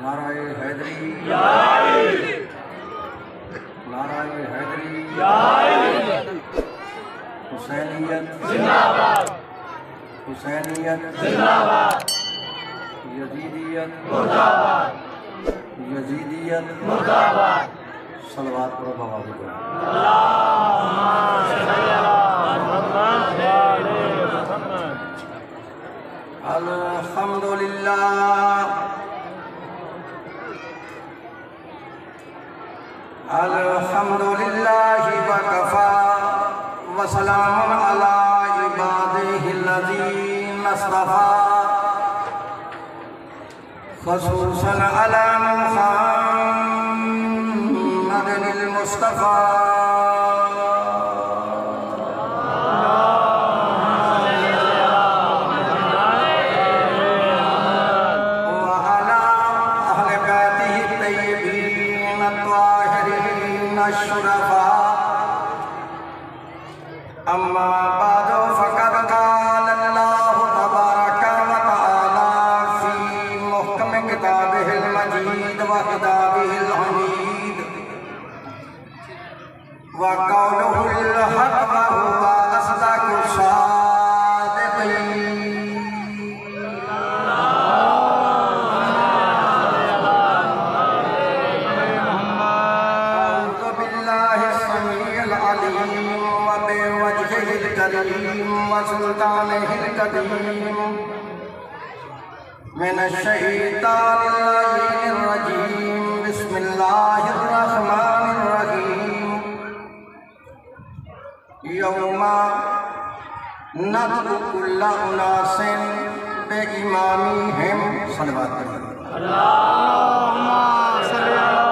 नाराए हैदरी, नाराए हैदरी, हुसैनियत जिंदाबाद, हुसैनियत जिंदाबाद, यजीदियत मुर्दाबाद, यजीदियत मुर्दाबाद। सलवात पर बवाद करो। अल्हम्दुलिल्लाह, अल्हम्दुलिल्लाह व कफा व सलामुन अला इबादिहिल्लज़ीना इस्तफ़ा ख़ुसूसन अला मुहम्मदिल मुस्तफ़ा। अम्मा बादो फ़क़द क़ाल अल्लाहु तबारक व तआला फ़ी मुहकम किताबिहिल मजीद व किताबिहिल हमीद व क़ौलुहुल हक़ व हुवा अस्दक़ुस सादिक़ीन। अऊज़ु बिल्लाहि समीइल अलीम वबिवजहिल करीम व सुल्तानिहिल कदीम मिनश्शैतानिर रजीम। बिस्मिल्लाहिर रहमानिर रहीम। यौमा नदअु कुल्ला उनासिन बिइमामिहिम। सल्लल्लाहु अलैहि वसल्लम। अल्लाहुम्मा सल्लि अला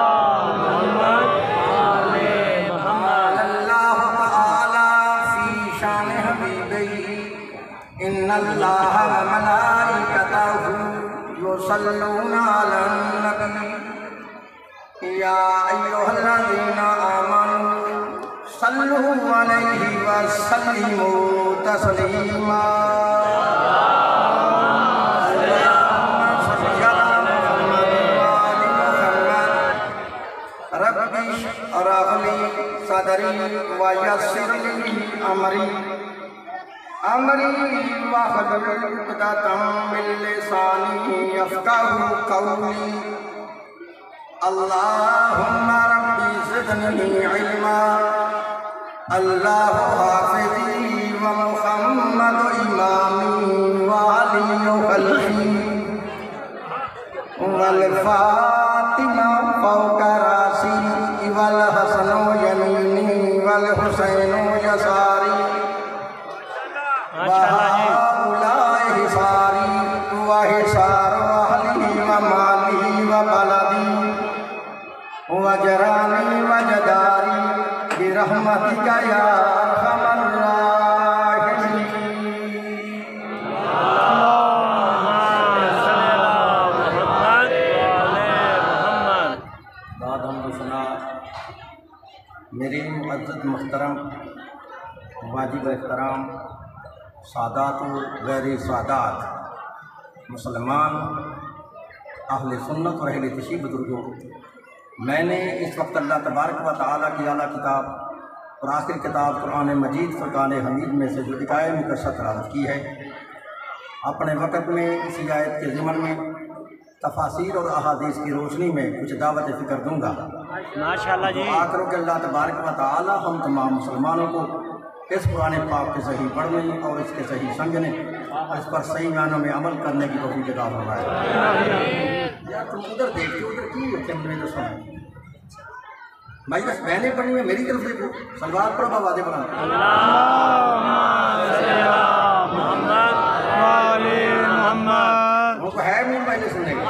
इन्नल्लाह व मलाइकतहु युसल्लूना अलन नबी या अय्युहल्लज़ीना आमनू सल्लू अलैहि व सल्लिमू तस्लीमा। रब्बि इश्रह ली सदरी व यस्सिर ली अमरी वहलुल उक़दतम मिन लिसानी यफ़क़हू क़ौली। अल्लाहुम्मा रब्बी ज़िदनी इल्मा। अल्लाहु हाफ़िज़ी व मुहम्मद इमामी व अली ख़ल्फ़ी वल फ़ातिमा फ़ौक़ रासी वल हसनु यमीनी वल हुसैनु यसारी। वहाउलाए हिसारी व हिसार अहली व माली व बलदी व जरानी व जदारी बिरहमतिका या अरहमर राहिमीन। बाद हम सुना मेरी मुअज़्ज़ज़ मुहतरम वाजिब एहतराम सादात गैर सादात मुसलमान अहले सुन्नत और अहले तशरीह बुजुर्गों, मैंने इस वक्त अल्लाह तबारक व तआला की आला किताब और आखिर किताब कुरान मजीद फ़ुरक़ान हमीद में से जो हिकायत मुकस्सर तिलावत की है, अपने वक़्त में इसी आयत के ज़िमन में तफासीर और अहादीस की रोशनी में कुछ दावत फ़िक्र दूँगा। माशाअल्लाह जी। आखिर के अल्लाह तबारक व तआला हम तमाम मुसलमानों को इस कुरान पाक के सही पढ़ने और इसके सही समझने और इस पर सही मानों में अमल करने की तौफीक अता फरमाए। यार तुम उधर देखते उधर क्यों होते मुझे तो सुना भाई, बस मैंने पढ़नी है, मेरी तरफ देखो। सलवात पर वादे बना वो है मूल भाई सुनने का।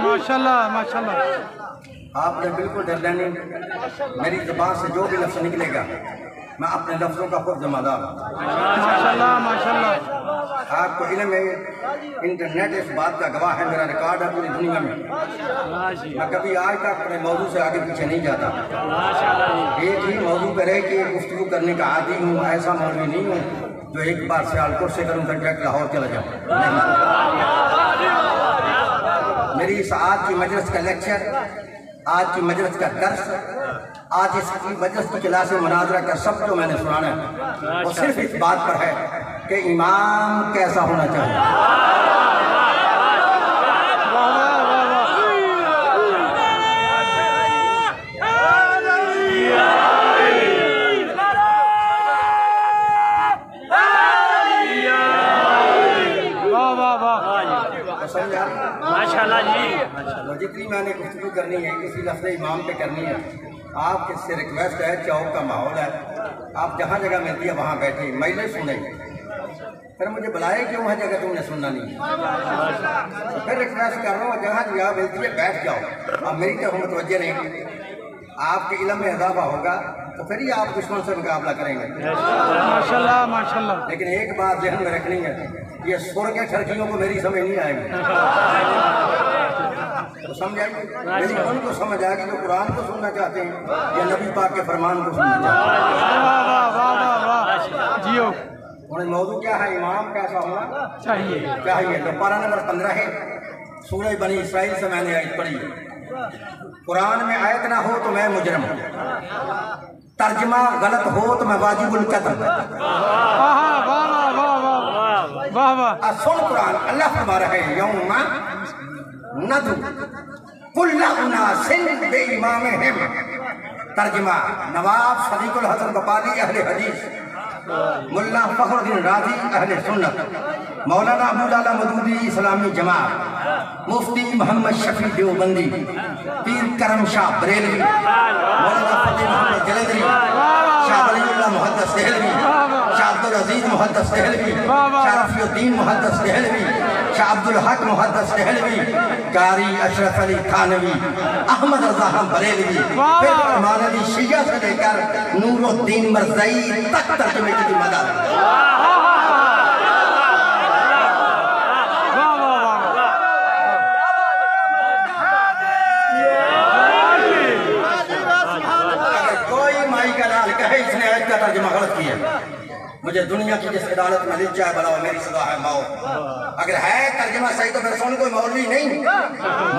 माशाल्लाह माशाल्लाह। आपने बिल्कुल डर लेनी, मेरी ज़बान से जो भी लफ्ज़ निकलेगा मैं अपने लफ्ज़ों का खुद जिम्मेदार हूँ। माशाल्लाह माशाल्लाह। आपको इल्म है, इंटरनेट इस बात का गवाह है, मेरा रिकॉर्ड है पूरी दुनिया में। मैं कभी आज तक अपने मौजू से आगे पीछे नहीं जाता। एक ही मौजू पर रह के गुफ्तगू करने का आदी हूँ। ऐसा मौलवी नहीं हूँ जो एक बार सियालकोट से करूँ तो डायरेक्ट लाहौर चला जाऊँ। मेरी इस आज की मजलिस का लेक्चर, आज की मजलिस का दर्स, आज इसकी मजलिस की क्लास में मुनाजरा का सब जो मैंने सुनाना है वो सिर्फ इस बात पर है कि इमाम कैसा होना चाहिए। माशाल्लाह जी। जितनी मैंने गुफ्तगू करनी है किसी लफ्ज़ इमाम पे करनी है। आपके से रिक्वेस्ट है, चौक का माहौल है, आप जहाँ जगह मिलती है वहाँ बैठे मैले सुने। फिर मुझे बुलाए क्यों है जगह तुमने सुनना नहीं। फिर रिक्वेस्ट कर रहा हूँ, जहाँ जगह मिलती है बैठ जाओ। अब मेरी तरफ मुतवज्जे नहीं, आपके इल्म में इजाफा होगा तो फिर ही आप दुश्मन से मुकाबला करेंगे। माशाल्लाह माशाल्लाह। लेकिन एक बात ध्यान में रखनी है, ये सुर के ठरकियों को मेरी समझ नहीं आएगी। तो समझ आएगी मेरी उनको समझ आएगी जो कुरान को सुनना चाहते हैं या नबी पाक के फरमान को सुनना चाहते हैं। जियो उन्हें मौजू क्या है, इमाम कैसा होना चाहिए। तो पारा नंबर 15 है, सूरह बनी इसराइल से मैंने आयत पढ़ी। कुरान में आयत ना हो तो मैं मुजरम, तर्जमा गलत हो तो मैं वाजिबुल कत्ल। सुन कुरान, अल्लाह फरमा रहा है यौमा नदु कुल्ला उनासिन बिइमामिहिम। तर्जमा नवाब सदीकुल हसन बपाली अहले हदीस, मुल्ला फखरुद्दीन राजी अहले सुन्नत, मौलाना अबुल आला मदूदी इस्लामी जमात, मुफ्ती मोहम्मद शफी देवबंदी, पीर करम शाह बरेलवी, मौलाना फतेह मोहम्मद जलंधरी, शाह वलीउल्लाह मुहद्दिस देहलवी, शाह अब्दुल अजीज मुहद्दिस देहलवी, शाह रफीउद्दीन मुहद्दिस देहलवी, शाह अब्दुल हक मुहद्दिस देहलवी, कारी अशरफ अली थानवी, अहमद रज़ा बरेलवी, फिर इमाम अली शिया से लेकर नूरुद्दीन मरज़ई तक तर्जुमे की मदद। इसने आयत का तर्जुमा गलत किया, मुझे दुनिया की जिस अदालत में ले जाए बुलाओ, मेरी सजा है मौत। अगर है तर्जुमा सही तो फिर सुन, कोई मौलवी नहीं,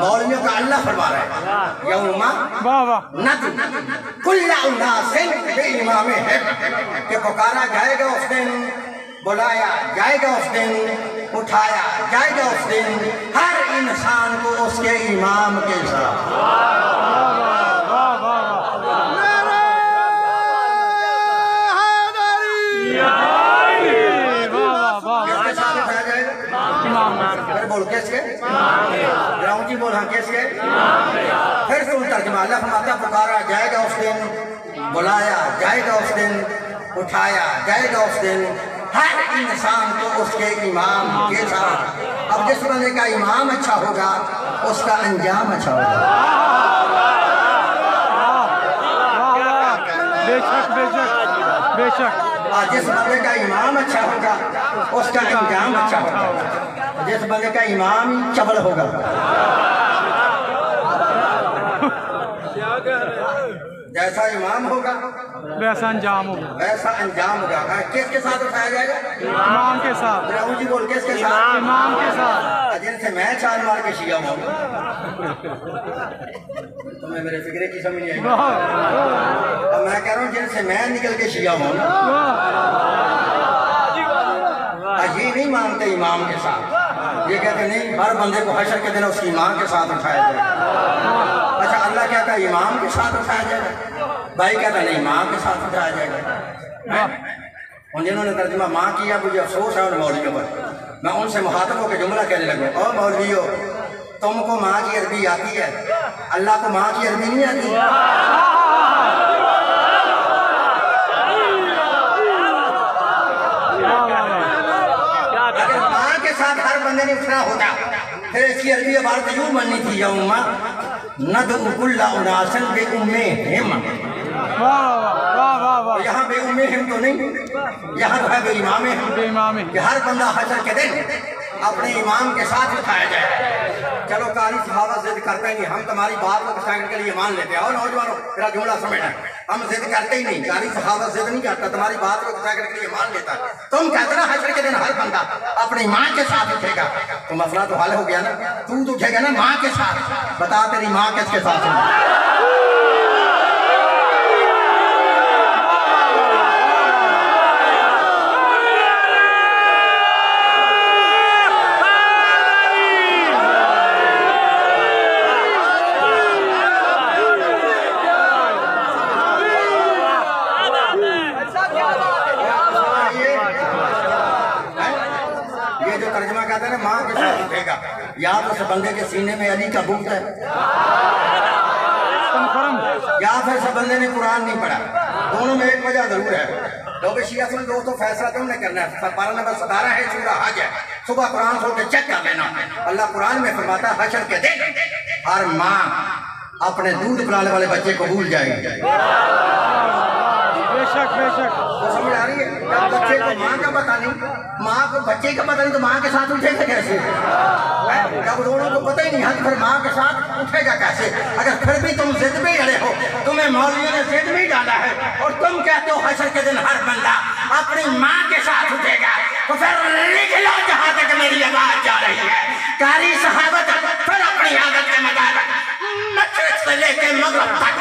मौलवियों का अल्लाह फरमा रहा है यौमा नदु कुल्ला उनासिन बिइमामिहिम, कि पुकारा जाएगा उस दिन, बुलाया जाएगा उस दिन, उठाया जाएगा उस दिन हर इंसान को उसके इमाम के साथ। बोल कैसे ग्राउंडी बोल, हाँ कैसे। फिर सुन तर्जुमा, अल्लाह फरमाता पुकारा जाएगा उस दिन, बुलाया जाएगा उस दिन, उठाया जाएगा उस दिन हर इंसान को उसके इमाम के साथ। अब जिस बंदे का इमाम अच्छा होगा उसका अंजाम अच्छा होगा। बेशक बेशक बेशक। जिस बंदे का इमाम अच्छा होगा उसका अंजाम अच्छा होगा। जिस बंदे का इमाम ही चबल होगा, जैसा इमाम होगा वैसा अंजाम होगा, वैसा अंजाम होगा। किसके साथ उठाया जाएगा? इमाम के साथ। जी बोल, किसके साथ? इमाम के साथ। जिनसे मैं छाल मार के शिया हूँ तुम्हें मेरे फिक्रे की समझ नहीं आएगी। अब मैं कह रहा हूँ जिनसे मैं निकल के शिया हूँ, ये नहीं मानते इमाम के साथ। ये कहते नहीं, हर बंदे को हशर के दिन उसकी माँ के साथ उठाया जाए। अच्छा, अल्लाह कहता है इमाम के साथ उठाया जाएगा, भाई कहता नहीं माँ के साथ उठाया जाएगा। उन जिन्होंने तर्जुमा माँ किया, मुझे अफसोस है उन मौलवियों पर। मैं उनसे मुखातब होकर जुमला कहने लगा, ओ मौलवियों, तुमको माँ की अरबी आती है, अल्लाह को माँ की अरबी नहीं आती। हर बंदे ने उठना होता, फिर इसकी अरबी इबारत यूं बननी थी यौमा नदउ कुल्ला उनासिन बिउम्मिहिम। यहाँ बिउम्मिहिम नहीं, यहाँ तो है बेईमान है कि हर बंदा हशर के दिन अपने इमाम के साथ उठाया जाए। चलो कारी सहाबा जिद करते ही नहीं, हम तुम्हारी बात को सेकंड के लिए मान लेते हैं। और नौजवानों मेरा जुमला समझना, हम जिद करते ही नहीं, कारी सहाबा जिद नहीं करता, तुम्हारी बात को सेकंड के लिए मान लेता। तुम कहते ना हशर के दिन हर बंदा अपनी माँ के साथ उठेगा, तो मसला तो हल हो गया ना। तू तो उठेगा ना माँ के साथ, बता तेरी माँ किसके साथ है? तर्जुमा कहता है ना माँ के साथ उठेगा, या तो उस बंदे के सीने में अली का बूत है, या फिर उस बंदे ने कुरान नहीं पढ़ा। दोनों में एक वजह जरूर है। लोग शिया सुन दोस्तों, फैसला तुमने करना है। पारा नंबर 17 है, सूरह हज है। सुबह कुरान खोल के चेक कर लेना। अल्लाह कुरान में फरमाता है हशर के दिन हर माँ अपने दूध पिलाने वाले बच्चे को भूल जाएगी। बेशक बेशक, तो समझ आ रही है? जब बच्चे को माँ का पता नहीं, माँ को बच्चे का पता नहीं, तो माँ के साथ उठेगा कैसे? जब दोनों को पता ही नहीं है तो फिर माँ के साथ उठेगा कैसे? अगर फिर भी तुम जिद में अड़े हो, तुम्हें मौलवियों ने जिद में डाला है और तुम कहते हो हशर के दिन हर बंदा अपनी माँ के साथ उठेगा, तो फिर लिख लो जहाँ तक मेरी आवाज जा रही है। कारी सहाबत फिर अपनी आदत के मुताबिक मशरिक से लेके मगरिब तक,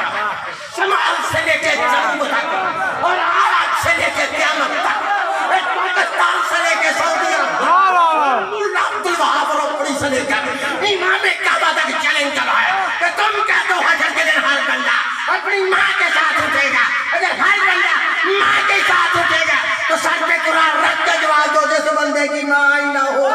शमाल से लेके जनूब तक और आज से लेके क़यामत तक, पाकिस्तान से लेके सऊदी अरब, मुल्ला अब्दुल वहाब रोपड़ी से लेकर इमाम काबा तक चैलेंज चला है कि तुम कहते हो हशर के दिन हर बंदा अपनी माँ के साथ उठेगा। अगर हर बंदा माँ के साथ उठेगा तो सर पे कुरान रख के जवाब दो जिस बंदे की माँ ही ना हो।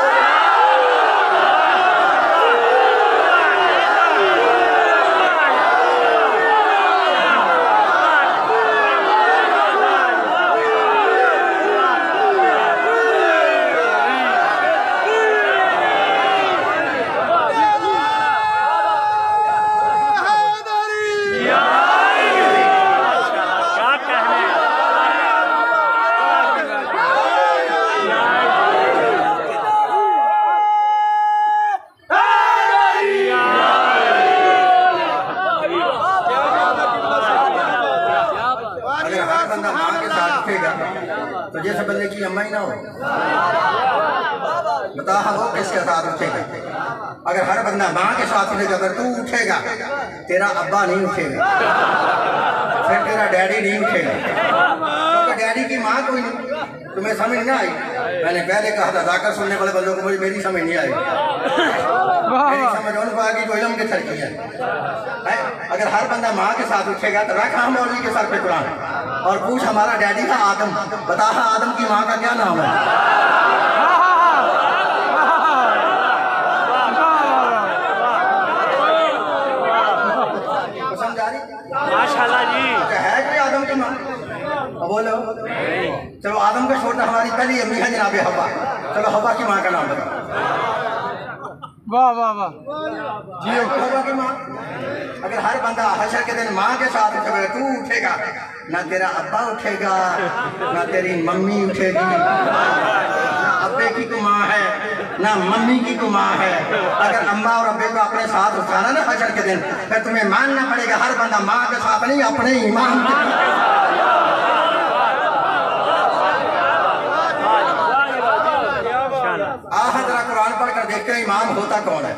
तो जैसे बंदे की अम्मा ही ना हो, बता वो किसके साथ उठेगा? अगर हर बंदा माँ के साथ उठेगा, अगर तू उठेगा तेरा अब्बा नहीं उठेगा, फिर तेरा डैडी नहीं उठेगा, क्योंकि डैडी की माँ कोई नहीं। तुम्हें समझ ना आई? मैंने पहले कहा था जाकर सुनने वाले बंदों को मुझे मेरी समझ नहीं आई। मेरी समझ उनको आ गई तो इल्म के तरकी है। अगर हर बंदा माँ के साथ उठेगा तो रख हम मौलवी के सर पे कुरान और पूछ हमारा डैडी था आदम, बता आदम की माँ का क्या नाम है? समझा रही? माशाल्लाह जी। है कोई आदम की माँ? बोलो। चलो आदम को छोड़ना, हमारी पहली अम्मी है जनाबे हवा। चलो हवा की माँ का नाम बताओ। वाह वाह वाह जी। हवा की माँ। अगर हर बंदा हशर के दिन माँ के साथ उठेगा, तू उठेगा, ना तेरा अब्बा उठेगा, ना तेरी मम्मी उठेगी, ना अब्बे की को माँ है, ना मम्मी की को माँ है। अगर अम्मा और अब्बे को अपने साथ उठाना ना हशर के दिन, फिर तुम्हें मानना पड़ेगा हर बंदा माँ के साथ नहीं, अपने ईमान के साथ। जरा कुरान पढ़ कर देखते हैं इमाम होता कौन है।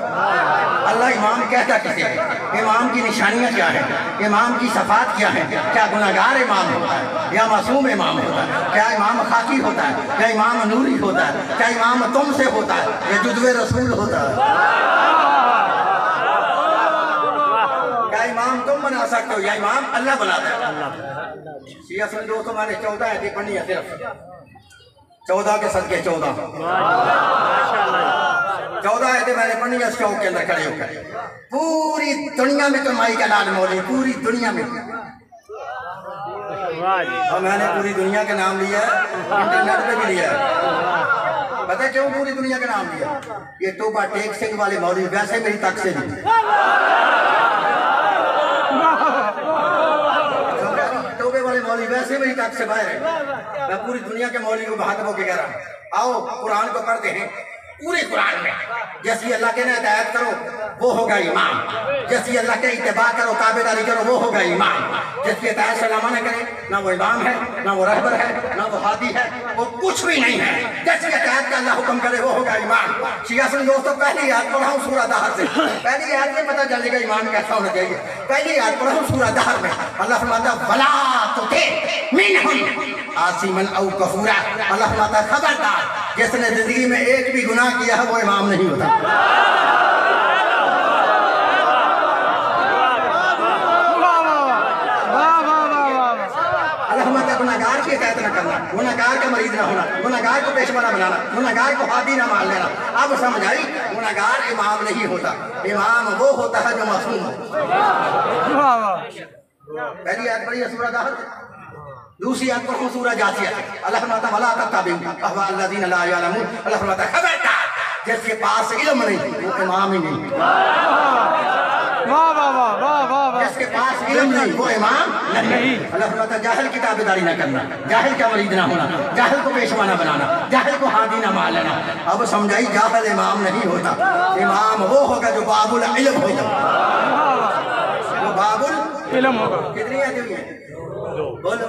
अल्लाह इमाम कहता किसे है? इमाम की निशानियां क्या है? इमाम की सफात क्या है? क्या गुनाहगार इमाम होता है या मासूम इमाम होता है? क्या इमाम खाकी होता है या इमाम नूरी होता है? क्या इमाम तुमसे होता है या जुज़्वे रसूल होता है? क्या इमाम तुम बना सकते हो या इमाम अल्लाह बनाता है? शिया सुन दोस्तों, मैंने 14 आयतें पढ़नी है, सिर्फ 14 के सदके 14 आयतें मैंने पढ़नी है। चौक के अंदर खड़े होकर पूरी दुनिया में कमाई का लाल मौली, पूरी दुनिया में। और मैंने पूरी दुनिया का नाम लिया है, इंटरनेट पे भी लिया है। पता है क्यों पूरी दुनिया का नाम लिया? ये टोबा टेक सिंह वाले मौली वैसे मेरी तक से नहीं, टोबे वाले मौली वैसे वैसे मेरी ताकत से बाहर है। मैं पूरी दुनिया के मौलवी को भाग के कह रहा हूँ, आओ कुरान को पढ़ते हैं। पूरे कुरान में जैसी अल्लाह के हिदायत करो वो होगा ईमान, जैसी अल्लाह के इत्तिबा करो ताबेदारी करो वो होगा ईमान। जिसकी इताअत सलामा न करे ना वो इमाम है, ना वो रहबर है, ना वो हादी है, वो कुछ भी नहीं है। जैसी इताअत का अल्लाह हुक्म करे वो होगा ईमान। शिया सुन दोस्तों, पहली याद पढ़ा हूँ सूरह दहर से। पहली याद में पता चलेगा ईमान कैसा होना चाहिए। पहली याद पढ़ा हूँ सूरह दहर में, अल्लाह फरमाता वला तुति मिनहुम आसिमन औ कफूरा। अल्लाह फरमाता खबरदार, जिसने जिंदगी में एक भी गुनाह किया है वो इमाम नहीं होता। गुनाहगार की हिदायत न करना, गुनाहगार का मरीज ना होना, गुनाहगार को पेशवा न बनाना, गुनाहगार को हादी ना मान लेना। अब समझ आई, गुनाहगार इमाम नहीं होता, इमाम वो होता है जो मासूम हो। पहली याद पढ़ी है सूरह दहर, दूसरी याद पढ़ो सूरह जासिया। अल्लाह फरमाता वला तत्तबिउ अहवाअल्लज़ीना ला यअलमून। अल्लाह फरमाता खबरदार, जिसके पास इल्म नहीं वो इमाम ही नहीं। जिसके पास इल्म नहीं वो इमाम नहीं। अल्लाह फरमाता जाहिल की ताबेदारी ना करना, जाहिल का मरीद ना होना, जाहिल को पेशवा ना बनाना, जाहिल को हादी ना मान लेना। अब समझाई, जाहिल इमाम नहीं होता, इमाम वो होगा जो बाबुल इल्म होगा, वो बाबुल इल्म होगा। कितनी यादें हुई हैं? बोलो।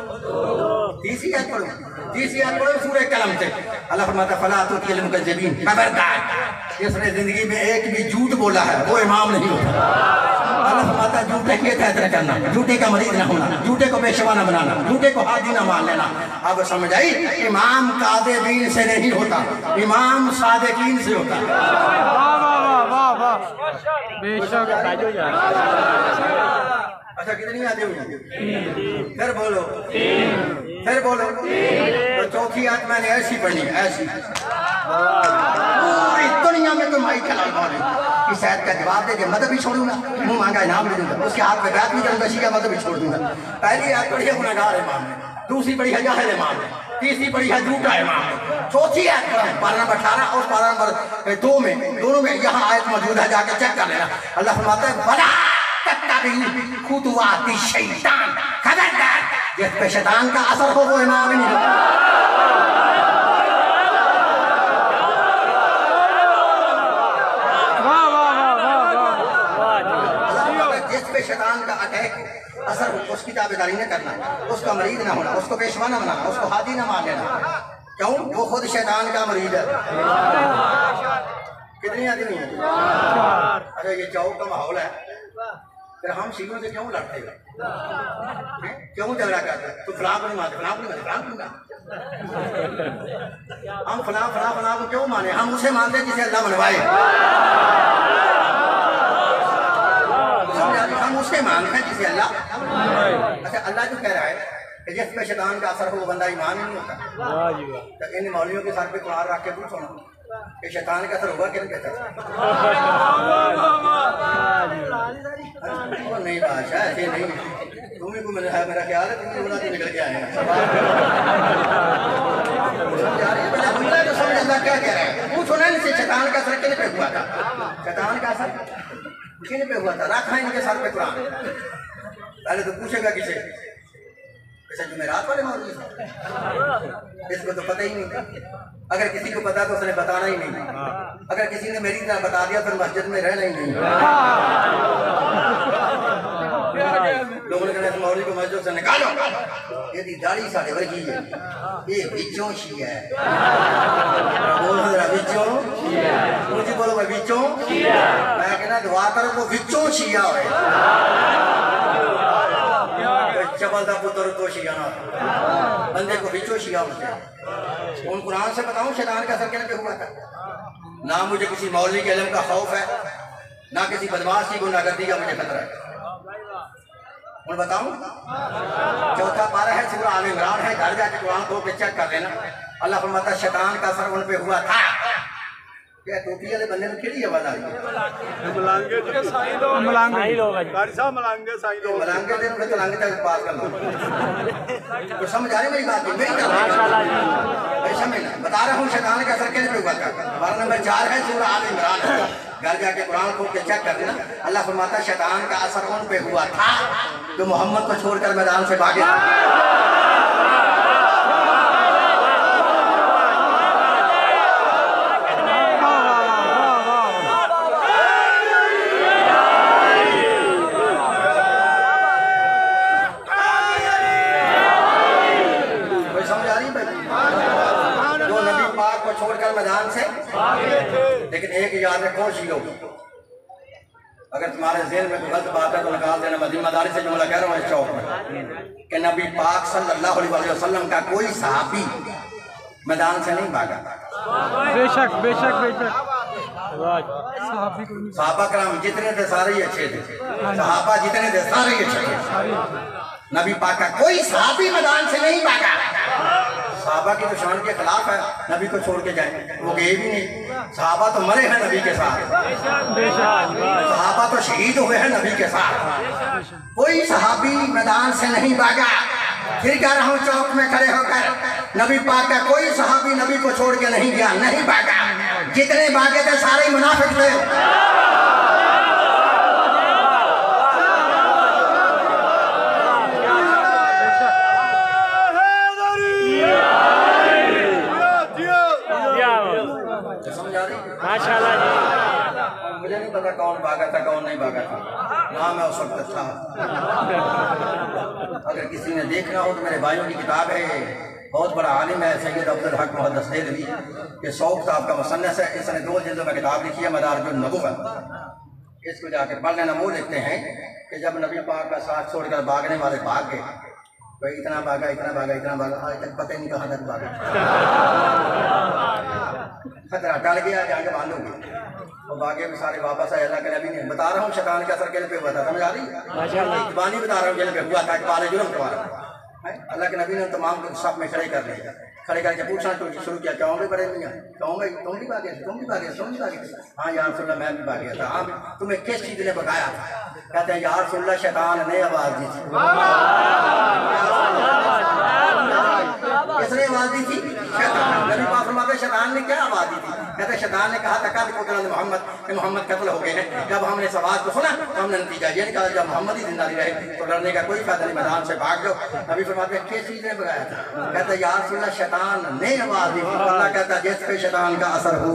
तीसरी याद पढ़ो, तीसरी याद पढ़ो सूरह कलम से। अल्लाह फरमाता फला तुतिल मुकज़्ज़िबीन। खबरदार, जिसने जिंदगी में एक भी झूठ बोला है वो इमाम नहीं होता। अल्लाह फरमाता झूठे की इत्तेबा न करना, झूठे का मरीद ना होना, झूठे को पेशवा न बनाना, झूठे को हादी ना मान लेना। अब समझ आई, इमाम काज़िबीन से नहीं होता, इमाम सादिकीन से होता। अच्छा कितनी यादें हुई? फिर बोलो, फिर बोलो। तो चौथी याद मैंने ऐसी पढ़ी, ऐसी पूरी दुनिया में कोई माई खलाल बोले इस आयत का जवाब दे, मदद भी छोड़ूंगा, मुंह मांगा इनाम भी दूंगा, उसके हाथ में बैत भी करूंगा, शिया मदद भी छोड़ दूंगा। पहली याद पढ़ी है गुनाहगार इमाम ने, दूसरी पढ़ी है जाहिल इमाम ने, तीसरी पढ़ी है झूठा इमाम ने, चौथी याद पढ़ा है पारा नंबर 18 और पारा नंबर 2 में, दोनों में यहाँ आयत मौजूद है, जाके चेक कर लेना। अल्लाह फरमाता है बला खुतवाती शैतान। खबरदार, जिस पे शैतान का असर हो वो इमाम नहीं होता। जिस पे शैतान का अटैक असर हो उसकी ताबेदारी न करना, उसका मरीद ना होना, उसको पेशवा न बनाना, उसको हादी न मान लेना। क्यों? वो खुद शैतान का मरीद है। कितनी आदमी है? अच्छा ये चौक का माहौल है, फिर हम शियों से क्यों लड़ते हैं? क्यों झगड़ा करते हैं? तो फलां को नहीं मानते, फलां को नहीं मानते, फलां को हम फलां फलां फलां को क्यों माने? हम उसे मानते हैं जिसे अल्लाह मनवाए। हम उसे मानते हैं जिसे अल्लाह। अच्छा अल्लाह जो कह रहा है कि जिस पे शैतान का असर हो वो बंदा ईमान नहीं होता। तो इन मौलवियों के सर पे कुरान रख के पूछो ना कि शैतान का असर होगा कि नहीं कहता? नहीं बादशाह ऐसे नहीं, तुम्हें को मेरा ख्याल है तुम्हें बोला तो निकल के आए हैं। तो समझ अल्लाह क्या कह रहा है, पूछो ना इनसे शैतान का असर किन पे हुआ था? शैतान का असर किन पे हुआ था? रखा इनके सर पे कुरान। पहले तो पूछेगा किसे? ऐसा जुमेरात वाले मौलवी साहब, इसको तो पता ही नहीं। अगर किसी को पता तो उसने बताना ही नहीं, अगर किसी ने मेरी तरह बता दिया फिर मस्जिद में रहना ही नहीं। लोगों ने कहा मौलवी को मस्जिद से निकालो, यदि दाढ़ी साढ़े वर्गी है, ये बिचों शिया है। बोलो जरा बिचों, मुझे बोलो मैं बिचों, मैं कहना दुआ करो वो बिचों शिया है। चबलदा पुत्र तो शिया ना बंदे को बिचो शिया होते हैं। उन कुरान से बताऊं शैतान का असर क्या हुआ था? ना मुझे किसी मौलवी के इल्म का खौफ है, ना किसी बदमाश की गुंडागर्दी का मुझे खतरा है। और बताऊं, चौथा पारा है सूरह आल इमरान है, घर जाके कुरान को चेक कर लेना। अल्लाह फरमाता शैतान का असर उन पे हुआ था। क्या टोपी वाले बंदे में केड़ी आवाज आ रही है? मलांगे तो साईं दो, मलांगे लोग गाड़ी साहब, मलांगे साईं दो, मलांगे दे उन्हें मलांगे तक पास कर लो। तो समझ आ रही मेरी बात? माशाल्लाह जी, ऐसा मैं बता रहा हूँ शैतान का असर कैसे हुआ था। पारा नंबर 4 है सूरह आल इमरान, घर जाके कुरान खोल के चेक कर देना। अल्लाह फरमाता शैतान का असर उन पे हुआ था जो मोहम्मद को छोड़कर मैदान से भागे। छोड़कर मैदान से, लेकिन एक याद रखो शीलो, अगर तुम्हारे ज़हन में गलत बात है तो निकाल देना। मदीनादारी से जुमला कह रहा हूँ इस चौक में कि नबी पाक सल्लल्लाहु अलैहि वसल्लम का कोई सहाबी मैदान से नहीं भागा। बेशक बेशक बेशक। सहाबा कराम जितने थे सारे ही अच्छे थे, सहाबा जितने थे सारे ही अच्छे थे। नबी पाक का कोई सहाबी मैदान से नहीं भागा। सहाबा की तो शान के खिलाफ है नबी को छोड़ के जाए, वो गए भी नहीं। सहाबा तो मरे हैं नबी के साथ, सहाबा तो शहीद हुए हैं नबी के साथ। कोई सहाबी मैदान से नहीं भागा। फिर कह रहा हूँ चौक में खड़े होकर, नबी पाक का कोई सहाबी नबी को छोड़ के नहीं गया, नहीं भागा। जितने भागे थे सारे मुनाफिक थे। माशाल्लाह जी। मुझे नहीं पता कौन भागा था कौन नहीं भागा था, नाम है उस वक्त था। अगर किसी ने देखना हो तो मेरे भाइयों की किताब है, बहुत बड़ा आलिम है सैयद अब्दुल हक मुहद्दिस देहलवी, ये शौक साहब का मुसन्नफ है। इसने 2 जिल्दों में किताब लिखी है मदारिजुन नबुव्वत। इसको जाकर पढ़ लेना। वो लिखते हैं कि जब नबी पाक का साथ छोड़कर भागने वाले भाग गए, भाई इतना भागा इतना भागा इतना भागा, आज तक पता ही नहीं कहाँ तक भागा। खतरा टल गया, जाके बांधोगे वो भागे में सारे वापस आए। अल्लाह के नबी ने बता रहा हूँ शैतान का असर पे हुआ था, समझ आ रही है? जुबानी बता रहा हूँ जेल पे हुआ था, पाले जुर्म करवा रहा है। अल्लाह के नबी ने तमाम सब में खड़े कर लिया, खड़े करके पूछना शुरू किया, क्यों भी बड़े मियाँ, क्यों भाई तुम भी भागे, तुम भी भागे, तुम भी भागे? हाँ या रसूलल्लाह मैं भी भाग गया था। हाँ तुम्हें किस चीज़ ने भगाया था? कहते हैं या रसूलल्लाह शैतान ने आवाज़ दी थी। किसने आवाज़ दी थी? शैतान। नबी पाक फरमाते शैतान ने क्या आवाज़ दी थी? कहते शैतान ने कहा था कद कुतल मोहम्मद, कि मोहम्मद कत्ल हो गए हैं। जब हमने इस आवाज़ को सुना तो हमने नतीजा ये निकाला जब मोहम्मद ही जिंदा रहे तो डरने का कोई फायदा नहीं, मैदान से भाग जाओ। नबी फरमाते किस चीज़ ने भगाया था? कहते या रसूलल्लाह शैतान ने आवाज़ दी थी। अल्लाह कहता जिस पे शैतान का असर हो।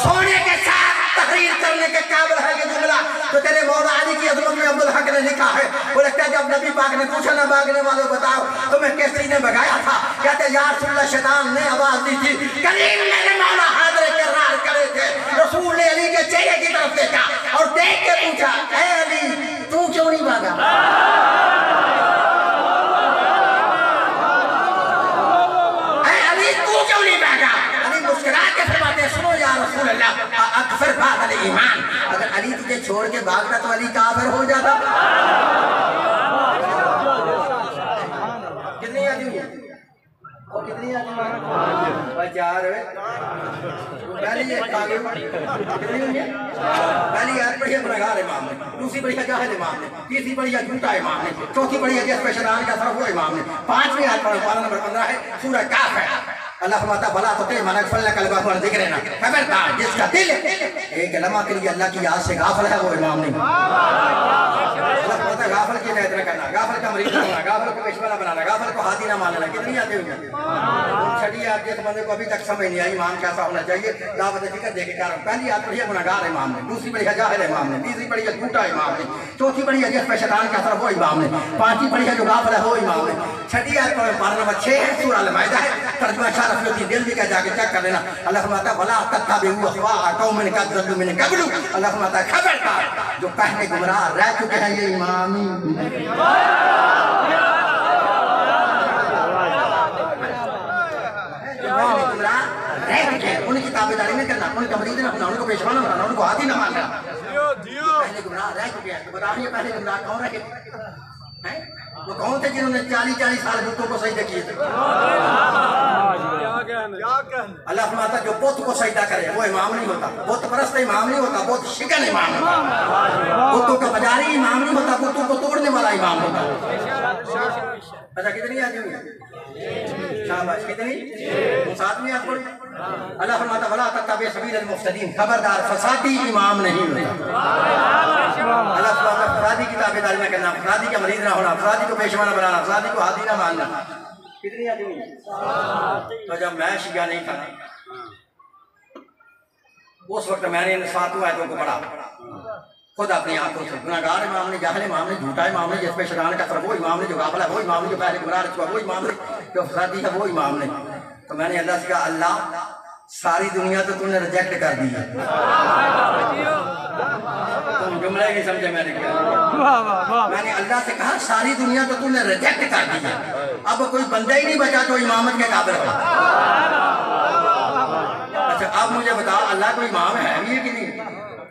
सोने के साथ तहरीर करने के काबिल है ये जुमला तो तेरे मौला अली की अज़मत में अब्दुल हक ने लिखा है। वो लगता है जब नबी पाक ने पूछा ना भागने वालों बताओ तुम्हें किस चीज़ ने भगाया था? कहते या रसूलल्लाह शैतान ने आवाज़ दी थी। करीम मेरे मौला हाज़िर किरदार करे थे, रसूल ने अली के चेहरे की तरफ देखा और देख के पूछा ऐ अली तू क्यों नहीं भागा? ऐ अली तू क्यों नहीं भागा? अली मुस्कुरा के फरमाते सुनो या रसूल अल्लाह अकफर बाद ईमान, अगर अली तुझे छोड़ के भागता तो अली काफिर हो जाता। कितनी आदमी है? और कितनी आदमी है? 4 पहली एक आगे कितनी हुई है? पहली यार बढ़िया गुनहगार इमाम ने, दूसरी बढ़िया जाहिल इमाम ने, तीसरी बढ़िया झूठा इमाम ने, चौथी बढ़िया जिस पे शैतान का असर हुआ इमाम ने, 5वीं आयत पढ़ो, पारा नंबर 15 है, सूरह काफ है। अल्लाह फरमाता भला तो ते मन फल कलबा पर जिक्र है ना, खबरदार जिसका दिल एक लम्हा के लिए अल्लाह की याद से गाफिल है वो इमाम नहीं। अल्लाह फरमाता गाफिल की इतना करना, गाफिल का मरीज होना, गाफिल को पेशवाना बनाना, गाफिल को हादी ना मानना। कितनी आते हुए छठी आयत जिस बंदे को अभी तक समझ नहीं आई इमाम कैसा होना चाहिए, दावत जिक्र दे के कह रहा हूं। पहली आयत बढ़िया गुनहगार इमाम ने, दूसरी बढ़िया जाहिल इमाम ने, तीसरी बढ़िया झूठा इमाम ने, चौथी बढ़िया जिस पे शैतान का असर वो इमाम ने, 5वीं बढ़िया जो गाफिल है वो इमाम ने। छठी आयत पारा नंबर 6 है, सूरह अल-माइदा है, तर्जुमा दिल भी का जाके चेक कर लेना। अल्लाह फरमाता भला तत्तबिउ अहवा कौमन कज़्ज़बू मिन क़ब्लु, अल्लाह फरमाता खबरदार जो पहले गुमराह रह चुके हैं ये इमाम ही गुमराह रह चुके हैं, उनकी ताबेदारी में करना, उनका मरीद ना होना, उनको पेशवा ना बनाना, उनको हादी ना मानना। पहले गुमराह रह चुके हैं तो बताइए पहले गुमराह कौन रहे हैं? वो कौन थे जिन्होंने 40-40 साल बुतों को सजदा किए थे? अल्लाह फरमाता जो बुत को सजदा करे वो इमाम नहीं होता, बुत परस्त इमाम नहीं होता, बुत शिकन इमाम होता, बुतों का बाजारी इमाम नहीं होता, बुतों को तोड़ने वाला इमाम होता। अच्छा कितनी आदमी है? शाबाश कितनी? 7वीं आयत पढ़ो। अल्लाह फरमाता वला तत्तबि सबीलल मुफ्तदीन, खबरदार फसादी इमाम नहीं होता। अल्लाह फरमाता फसादी की ताबेदारी में करना, फसादी का मरीज ना होना, फसादी को पेशवा ना बनाना, फसादी को हादी ना मानना। कितनी आदमी? तो जब मैं शिया नहीं था उस वक्त मैंने इन 7 आयतों को पढ़ा खुद अपनी आंखों से गुनाहगार इमाम ने, जाहिल इमाम ने, झूठा इमाम ने, जिस पे शैतान का असर वो इमाम ने, जो गाफिल है वो इमाम ने, जो पहले गुनाह रचुआ वो इमाम ने, जो फसादी है वो इमाम ने। तो मैंने अल्लाह से कहा अल्लाह सारी दुनिया तो तूने रिजेक्ट कर दी है। तुम जुमला ही नहीं समझे मैंने क्या। मैंने अल्लाह से कहा सारी दुनिया तो तूने रिजेक्ट कर दी है, अब कोई बंदा ही नहीं बचा जो इमामत के काबिल हो। अच्छा अब मुझे बता अल्लाह कोई इमाम है भी है कि नहीं?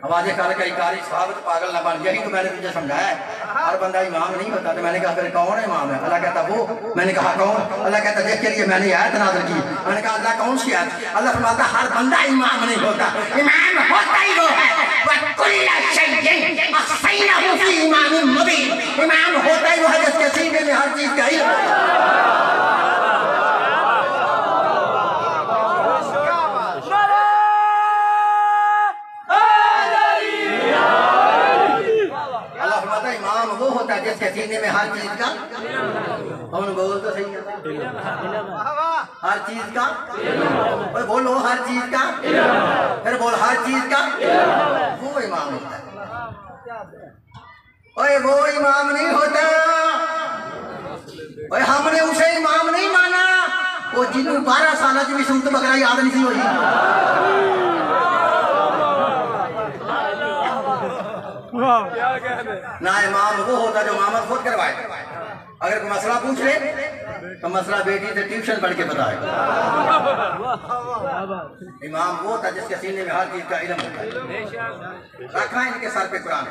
आवाज़ काल कई कारी साबित पागल न बन, यही तो मैंने तुझे समझाया है। हर बंदा इमाम नहीं होता। तो मैंने कहा फिर कौन है इमाम है? अल्लाह कहता वो। मैंने कहा कौन? अल्लाह कहता देख के लिए मैंने आयत नाज़िल की। मैंने कहा अल्लाह कौन सी आयत? अल्लाह फरमाता हर बंदा इमाम नहीं होता, इमाम होता ही वो है। इमाम होता ही वो है जिसके सीने में हर चीज का इल्म होता है। वो होता है जिसके सीने में हर चीज का, कौन बोल तो सही है, हर चीज का, बोलो हर चीज का, फिर बोल हर चीज का, वो इमाम होता है। ओए वो इमाम नहीं होता, ओए हमने उसे इमाम नहीं माना वो जिन्हों 12 साल की भी सूरत बकरा याद नहीं हुई। ना इमाम वो होता जो इमामत खुद करवाए। अगर कोई मसला पूछ ले तो मसला बेटी से ट्यूशन पढ़ के बताए। इमाम वो होता जिसके सीने में हर चीज का इल्म होता है। रखा है इनके सर पे कुरान।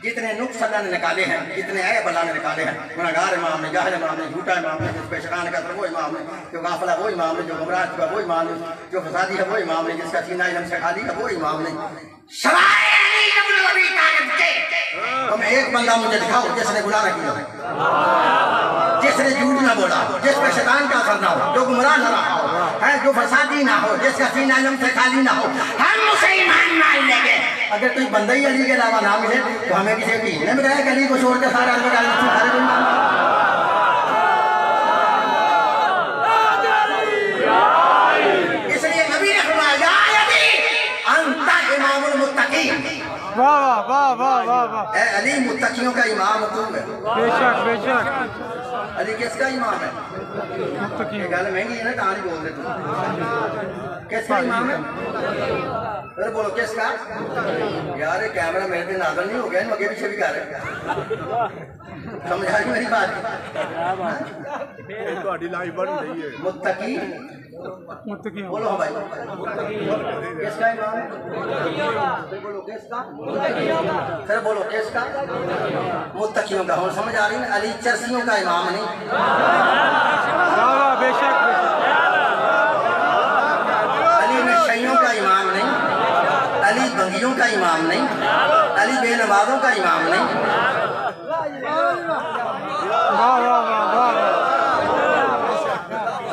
जितने नुक्स अल्लाह ने निकाले हैं, जितने ऐब अल्लाह ने निकाले हैं, गुनाहगार इमाम ने, जाहिल इमाम ने, झूठा इमाम ने, जिस पे शैतान का असर वो इमाम ने, जो गाफिल है वो इमाम ने, जो गुमराह है वो इमाम ने, जो फसादी है वो इमाम ने, जिसका सीना इल्म से खाली है वो इमाम ने। तुम एक बंदा मुझे दिखाओ जिसने गुनाह न किया, जिसने झूठ ना बोला, जिस पे शैतान का असर ना हो, जो गुमराह न रहा हो, है जो फसादी ना हो, जिसका सीना इल्म से खाली ना हो, हम उसे ईमान मान लेंगे। अगर कोई बंदा ही अली के अलावा ना मिले तो हमें किसी यकीन नहीं बताया कि अली को छोड़ के सारा इसलिए नबी ने फरमाया अंता इमामुल मुत्तकीन। वाह वाह वाह वाह वाह। अली मुत्तकियों का इमाम तू है। बेशक बेशक। अली किसका इमाम है? ये गल महंगी है ना, कहां नहीं बोल दे तू। किसका इमाम है? अरे बोलो किसका? यार ये कैमरा मेरे पे नाज़िल नहीं हो गया, आगे पीछे भी कर रहे। समझ आ रही मेरी बात? मुत्तकी बोलो भाई किसका इमाम है? बोलो किसका? फिर बोलो किसका? मुत्तकियों का। और समझ आ रही है? अली चर्सियों का इमाम नहीं। बेशक। अली नशइयों का इमाम नहीं, अली बंगियों का इमाम नहीं, अली बेनमाजों का इमाम नहीं।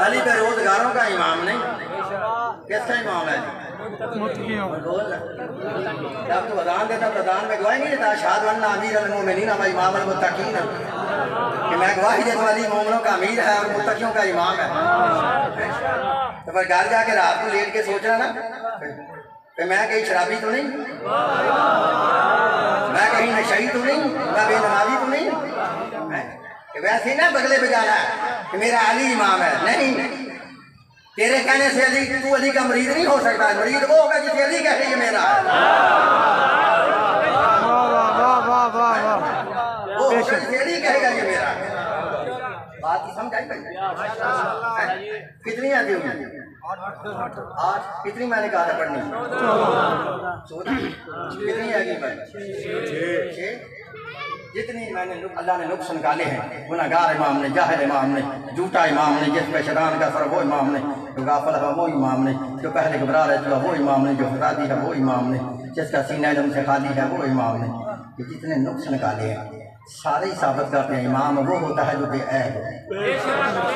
अली बेरोजगारों का इमाम नहीं। किसका इमाम है? बोल जब तू अज़ान देता तो अज़ान में गवाही नहीं देता अशहदु अन्ना अमीरुल मोमिनीन व इमामुल मुत्तकीन, कि मैं गवाही देने वाली मोमिनों का अमीर है और मुत्तकियों का इमाम है। तो फिर घर जाके रात को लेट के सोचना ना कि मैं कहीं शराबी तो नहीं, मैं कहीं नशई तो नहीं, मैं बेनमाजी तो नहीं। वैसे ही ना बगले पे जाना है कि मेरा अली इमाम है। नहीं, तेरे कहने से अली, तू अली का मरीद नहीं हो सकता। मरीद वो होगा जिसे अली कह रही है मेरा है। वो होगा जिसे अली कहेगा ये मेरा है। बात समझ आई भाई? कितनी आती होगी? 8। कितनी मैंने कहा था पढ़नी? 14। कितनी आएगी भाई? 6। जितनी मैंने अल्लाह ने नुक्स निकाले हैं, गुनाहगार इमाम ने, जाहिल इमाम ने, झूठा इमाम ने, जिस पे शैतान का असर वो इमाम ने, जो गाफिल है वो इमाम ने, जो पहले घबरा रह चुका वो इमाम ने, जो फसादी है वो इमाम ने, जिसका सीना इल्म से खाली है वो इमाम ने। ये जितने नुक्स निकाले हैं सारे ही साबित करते हैं इमाम वो होता है जो बेऐब हो,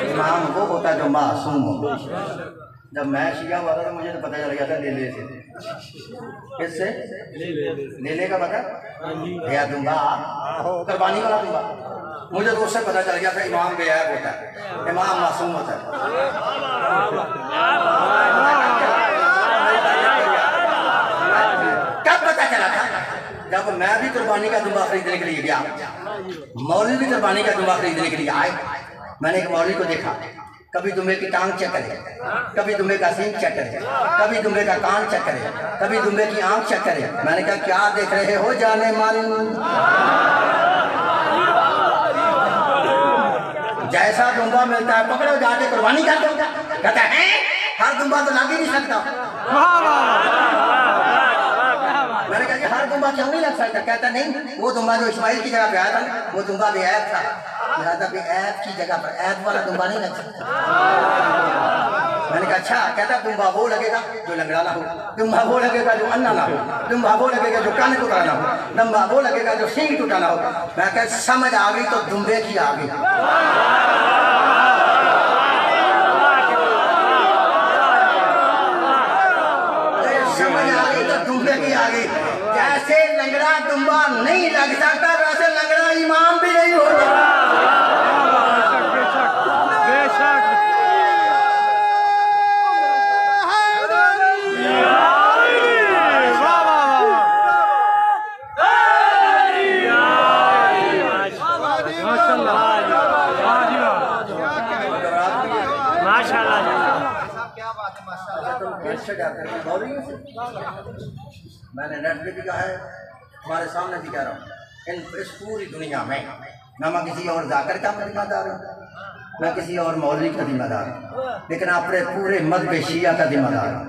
इमाम वो होता है जो मासूम हो। जब मैं शिया हुआ था तो मुझे तो पता चल गया था लेले से। किससे? लेले का पता या दूंगा, कुर्बानी वाला दूंगा। मुझे तो उससे पता चल गया था इमाम बेऐब होता है, इमाम मासूम होता है। कब पता चला था? जब मैं भी कुर्बानी का दुम्बा खरीदने के लिए गया, मौलवी भी कुर्बानी का दुम्बा खरीदने के लिए आए, मैंने एक मौलवी को देखा, कभी दुम्बे की टांग चेक करे, कभी दुम्बे का सींग चेक करे, कभी दुम्बे का कान चेक करे, कभी दुम्बे की आंख चेक करे। मैंने कहा क्या देख रहे हो जाने मन, जैसा दुम्बा मिलता है पकड़ो जाके कुर्बानी कर दो। कहता है हर दुम्बा तो लग ही नहीं सकता। मैंने कहा हर दुम्बा क्यों नहीं लग सकता? कहता नहीं, वो दुम्बा जो इस्माइल की जगह पे आया था वो दुम्बा बेऐब था, लिहाजा बेऐब की जगह पर ऐब वाला दुम्बा नहीं लग सकता। मैंने कहा अच्छा। कहता दुम्बा वो लगेगा जो लंगड़ा ना हो, दुम्बा वो लगेगा जो अन्ना ना हो, दुम्बा वो लगेगा जो कान टूटा ना हो, दुम्बा वो लगेगा जो सींग टूटा ना हो। मैं कहा समझ आ गई तो दुम्बे की आ गई। समझ आ गई तो दुम्बे की आ गई। जैसे लंगड़ा दुम्बा नहीं लग सकता वैसे लंगड़ा इमाम भी नहीं होता। मैंने नेट पे भी कहा है, हमारे सामने भी कह रहा हूँ, इस पूरी दुनिया में न मैं किसी और जाकर का जिम्मेदार हूँ, न किसी और मौलवी का जिम्मेदार हूँ, लेकिन अपने पूरे मज़हब शिया का जिम्मेदार हूँ।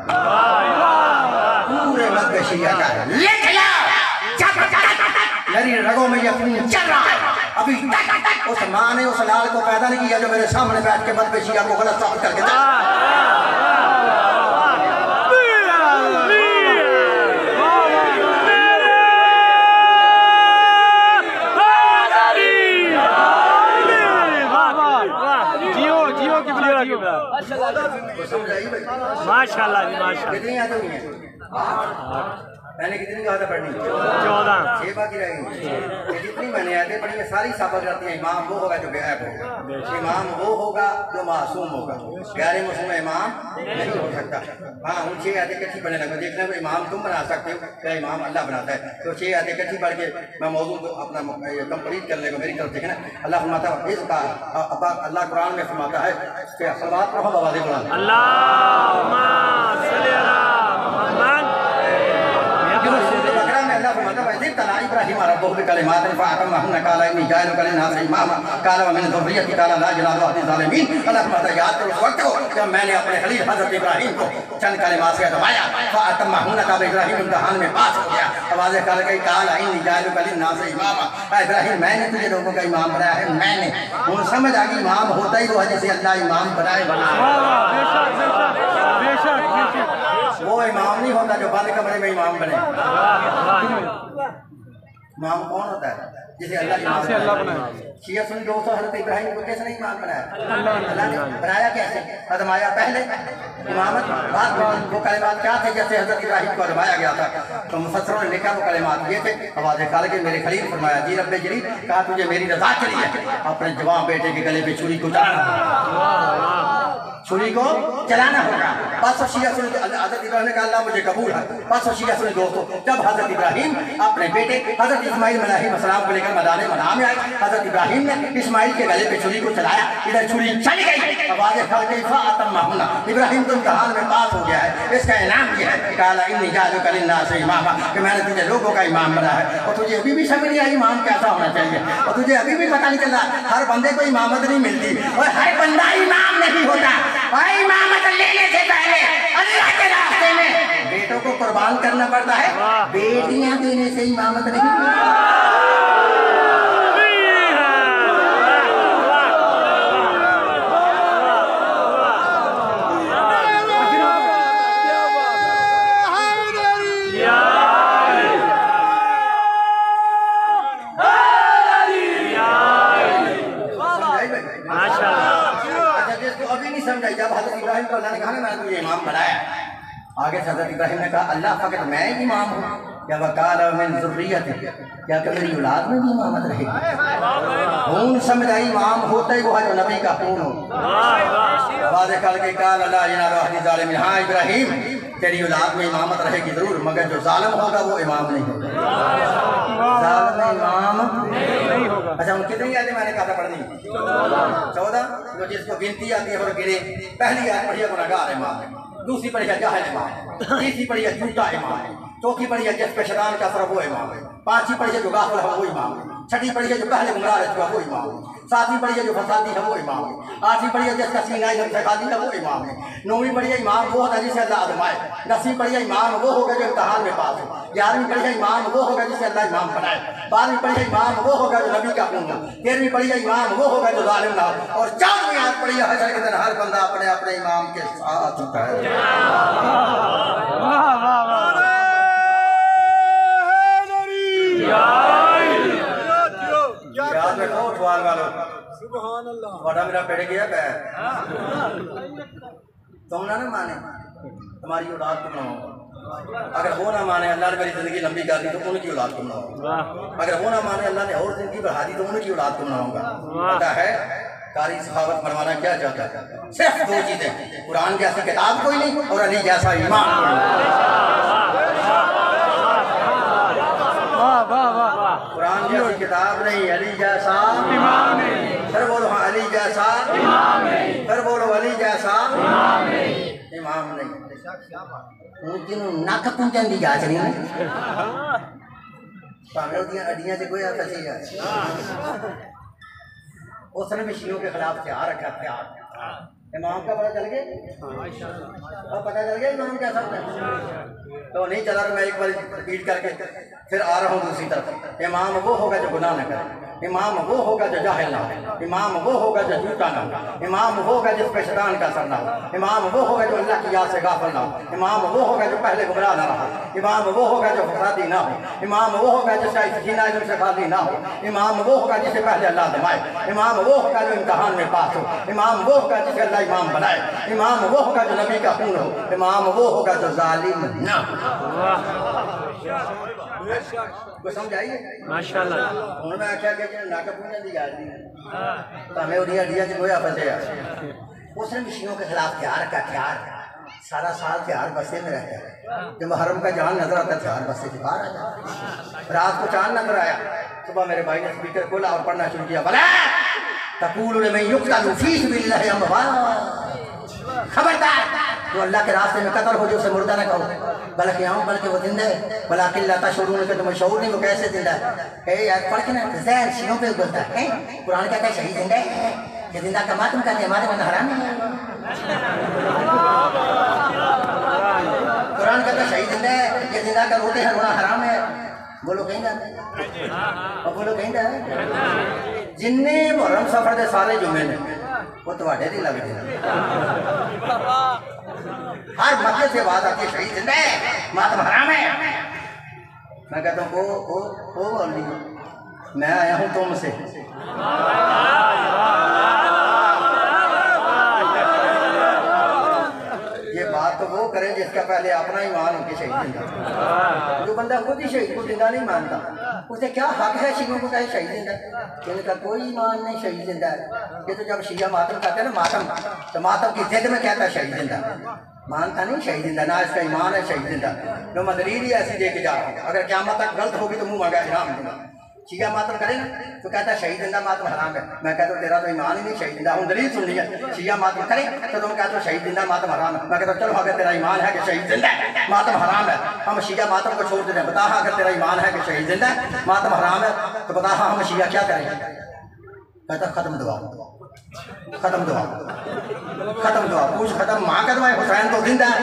पूरे मज़हब शिया का है। मेरी रगों में यकीन चल रहा है। अभी उस माँ ने उस लाल को पैदा नहीं किया जो मेरे सामने बैठ के मज़हब शिया को गलत साबित करके माशाल्लाह जी माशाल्लाह। कितनी याद हुई है? मैंने कितनी याद पढ़नी? 14 6 बाकी रह गई। जितनी मैंने यादें पढ़ी है सारी साबित करती हैं इमाम वो होगा जो बेऐब होगा, इमाम वो होगा जो मासूम होगा, गैर मुस्लिम इमाम नहीं हो सकता। हाँ उन 6 यादें इकट्ठी पढ़ने लगा, देखना को इमाम तुम बना सकते हो क्या इमाम अल्लाह बनाता है? तो 6 यादें इकट्ठी पढ़ के मैं मौजूद को अपना कंप्लीट करने को मेरी तरफ देखना। अल्लाह फरमाता है इसका अल्लाह कुरान में फरमाता है कि सलावत पढ़ो आवाज़ बुलंद, अल्लाहुम्मा सल्ली अला मुहम्मद। इब्राहिम रब्बुहु बिकलिमातिन फअतम्महुन्ना क़ाला इन्नी जाइलुका लिन्नासि इमामा क़ाला व मिन ज़ुर्रिय्यति क़ाला ला यनालु अहदी ज़ालिमीन। अल्लाह फरमाता है याद करो उस वक्त को जब मैंने अपने खलील हज़रत इब्राहिम को चंद कलिमात से दबाया, फअतम्महुन्ना तब इब्राहिम इम्तिहान में पास हो गया। आवाज़ क़ाला इन्नी जाइलुका लिन्नासि इमामा, इब्राहिम मैंने तुझे लोगों का इमाम बनाया है। मैंने उन समझ आ गई इमाम होता ही वो है जिसे अल्लाह इमाम बनाए। वो इमाम नहीं होता जो बंद कमरे में इमाम बने। इमाम कौन होता है? जिसे अल्लाह बनाया। शिया सुन्नी दोस्तों हज़रत इब्राहिम को कैसे नहीं इमाम बनाया? अल्लाह ने बनाया कैसे? फरमाया पहले इमामत बाद में। वो कलिमात क्या थे जैसे हज़रत इब्राहिम को दबाया गया था? तो मुफस्सिरों ने लिखा वो कलिमात ये थे। आवाज़ निकाल के मेरे खलील फरमाया जी रब्बे जलील, कहा तुझे मेरी रज़ा के लिए अपने जवान बेटे के गले पे छुरी को चलाना, छुरी को चलाना होगा। बस शिया सुन्नी हज़रत इब्राहिम ने कहा अल्लाह मुझे कबूल है। बस शिया सुन्नी दोस्तों जब हज़रत इब्राहिम अपने बेटे हज़रत इस्माइल अलैहिस्सलाम को लेकर मैदान मना में आए, हज़रत इब्राहिम ने इस्माइल के गले पे छुरी को चलाया, इधर छुरी चली गई। आवाज़ फअतम्महुन्ना, इब्राहिम तो इम्तिहान में पास हो गया है। इसका इनाम ये है क़ाला इन्नी जाइलुका लिन्नासि इमामा, कि मैंने तुझे लोगों का इमाम बनाया है। और तुझे अभी भी समझ नहीं आई इमाम कैसा होना चाहिए, और तुझे अभी भी पता नहीं चल रहा हर बंदे को इमामत नहीं मिलती और हर बंदा इमाम नहीं होता। और इमामत लेने से पहले अल्लाह के रास्ते में बेटों को कुर्बान करना पड़ता है, बेटियां देने से इमामत नहीं मिलती। समझाई जब हज़रत इब्राहिम को अल्लाह ने कहा ना मैंने तुझे इमाम बनाया, आगे से हज़रत इब्राहिम ने कहा अल्लाह फ़कत मैं ही इमाम हूँ क्या? वक़ाला मिन ज़ुर्रिय्यति, क्या मेरी औलाद में भी इमामत रहेगी? खून समझ आई इमाम होता ही वो है जो नबी का खून हो। वाज़ेह करके क़ाला ला यनालु अहदी ज़ालिमीन। हाँ इब्राहिम तेरी औलाद में इमामत रहेगी जरूर, मगर जो जालिम होगा वो इमाम नहीं होगा। जालिम इमाम नहीं होगा। अच्छा, हम कितनी आयतें मैंने कहा था पढ़नी? 14। तो जिसको गिनती आती है और गिने, पहली आयत पढ़िए गुनहगार इमाम, दूसरी पढ़िए जाहिल इमाम, तीसरी पढ़िए झूठा इमाम, चौथी पढ़िए जिस पे शैतान का असर वो इमाम है, पांचवी पढ़िए जो गाफिल है वो इमाम है, छठी पढ़िए जो पहले गुमराह रह चुका वो इमाम है, सातवीं पढ़िए जो फसादी है वो इमाम है, आठवीं पढ़िए जिसका सीना इल्म से खाली है वो इमाम है, नौवीं पढ़िए इमाम वो होता है जिसे अल्लाह आजमाए, 10वीं पढ़िए इमाम वो होगा जो इम्तहान में पास हो, 11वीं पढ़िए इमाम वो होगा जिसे अल्लाह इमाम बनाए, 12वीं पढ़िए इमाम वो होगा जो नबी का खून हो, 13वीं पढ़िए इमाम वो होगा जो जालिम ना हो, और 4वीं आयत पढ़िए हश्र के दिन हर बंदा अपने अपने इमाम के साथ होता है। याद रखो उठवाल वालों, बड़ा मेरा पेड़ गया पैर, तुम ना माने तुम्हारी औलाद को बनाओ, अगर वो ना माने अल्लाह ने मेरी जिंदगी लंबी कर दी तो उनकी औलाद को बनाऊंगा, अगर वो ना माने अल्लाह ने और जिंदगी बढ़ा दी तो उनकी औलाद को बनाऊंगा। पता है कारी सखावत बनवाना क्या चाहता है? सिर्फ 2 चीजें, कुरान जैसी किताब कोई नहीं और अली जैसा ईमान। कुरान जैसी किताब नहीं, अली जैसा इमाम नहीं। फिर बोलो हाँ, अली जैसा इमाम नहीं। फिर बोलो अली जैसा इमाम नहीं, इमाम नहीं। नक पूंजन की जांच नहीं है, भावें उदियां अड्डियां च गोया फसी जाए। उसने भी शियों के खिलाफ हथियार रखा, हथियार। इमाम का पता चल गया, और पता चल गया इमाम क्या सब तो नहीं चला। तो मैं एक बार रिपीट करके फिर आ रहा हूँ दूसरी तरफ। इमाम वो होगा जो गुनाह न करे, इमाम वो होगा जो जाहिल ना हो, इमाम वो होगा जो झूठा ना हो, इमाम वो होगा जिस पे शैतान का असर ना हो, इमाम वो होगा जो अल्लाह की याद से गाफिल ना हो, इमाम वो होगा जो पहले गुमराह ना रहा, इमाम वो होगा जो फसादी ना हो, इमाम वो होगा जिसका सीना इल्म से खाली ना हो, इमाम वो होगा जिसे पहले अल्लाह दमाए, इमाम वो होगा जो इम्तहान में पास हो, इमाम वो होगा जिसे अल्लाह इमाम बनाए, इमाम वो होगा जो नबी का खून हो, इमाम वो होगा जो जालिम ना हो। समझ आई माशाअल्लाह। हुण मैं आख्या कि नक पूंजन की गल नहीं, भावें उहदियां हड्डियां च गोया फसिया। उसने मशीनों के खिलाफ हथियार का हथियार सारा साल हथियार बस्ते में रहता है। जब मुहर्रम का चांद नजर आता है हथियार बस्ते से बाहर आ जाता। रात को चांद नजर आया, सुबह मेरे भाई ने स्पीकर खोला और पढ़ना शुरू किया, भला तक़ूलू लिमन युक़्तलू फ़ी सबिलिल्लाहि अमवात, खबरदार जो अल्लाह के रास्ते में कत्ल हो जो उसे मुर्दा न कहो, बल्कि आऊँ बल्कि वो जिंदा है, वलाकिन ला तशऊरून के तुम्हें शऊर नहीं वो कैसे जिंदा है। यार पढ़ के ना ज़हन सीनों पे बोलता है। कुरान कहता है शहीद जिंदा है, ये जिंदा का मातम करते हमारे मन हराम है। कुरान कहता है शहीद जिंदा है, ये जिंदा का रोते हैं रोना हराम है। बोलो कहीं और बोलो कहीं जिन्ने मुहर्रम सफर के सारे जुमे ने वो तुम्हारे नहीं लगते। हर मक्के से बात आती है शहीद जिंदा है, मातम हराम है। मैं कहता हूँ ओ मौलवी, मैं आया हूँ तुमसे। ये बात तो वो करें जिसका पहले अपना ईमान हो के शहीद जिंदा। जो बंदा खुद ही शहीद को जिंदा नहीं मानता, उसे क्या हक है शियों को कहे शहीद जिंदा? इनका कोई ईमान नहीं शहीद जिंदा है। ये तो जब शिया मातम कहते हैं ना मातम, तो मातम की जिद में कहता है शहीद जिंदा, मानता नहीं शहीद जिंदा, ना इसका ईमान है शहीद जिंदा। जो मदरीर ही ऐसी दे के जा रहा हूँ, अगर क़यामत तक गलत होगी तो मुँह मांगा इनाम दूंगा। शिया मातम करे ना तो कहता है शहीद जिंदा मातम हराम है। मैं कहता हूँ तेरा तो ईमान ही नहीं शहीद जिंदा। हूँ दलील सुन लिया, शिया मातम करे तो तुम कहते हो शहीद जिंदा मातम हराम है। मैं कहता हूँ चलो अगर तेरा ईमान है कि शहीद जिंदा मातम हराम है, हम शिया मातम को छोड़ देते हैं। बता अगर तेरा ईमान है कि शहीद जिंदा मातम हराम है तो बता हम शिया क्या करें? कहता खत्म दुआ, खत्म दुआ, खत्म दुआ, पूछ खत्म। माँ का दुआ हुसैन तो जिंदा है।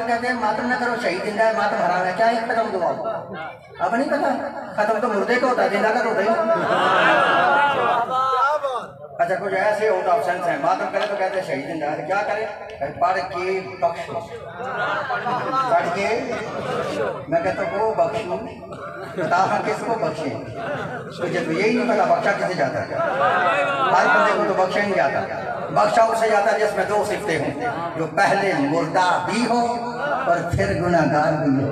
कहते हैं मातम न करो शहीद जिंदा है, मातम हराम है। क्या है खत्म दुआ? अब नहीं पता, खत्म तो मुर्दे का होता है, जिंदा का तो होता ही नहीं। अच्छा कुछ ऐसे होता ऑप्शन है, मातम करे तो कहते हैं शहीद जिंदा है, क्या करे? पढ़ के बख्शो, पढ़ के मैं कहता हूँ वो बख्शो, बता हम किसको बख्शे? तुझे तो यही नहीं पता बख्शा किसे जाता है? हर बंदे को तो बख्शा नहीं जाता। बख्शा उससे जाता है जिसमें दो सिफतें हों, जो पहले मुर्दा भी हो और फिर गुनाहगार भी हो।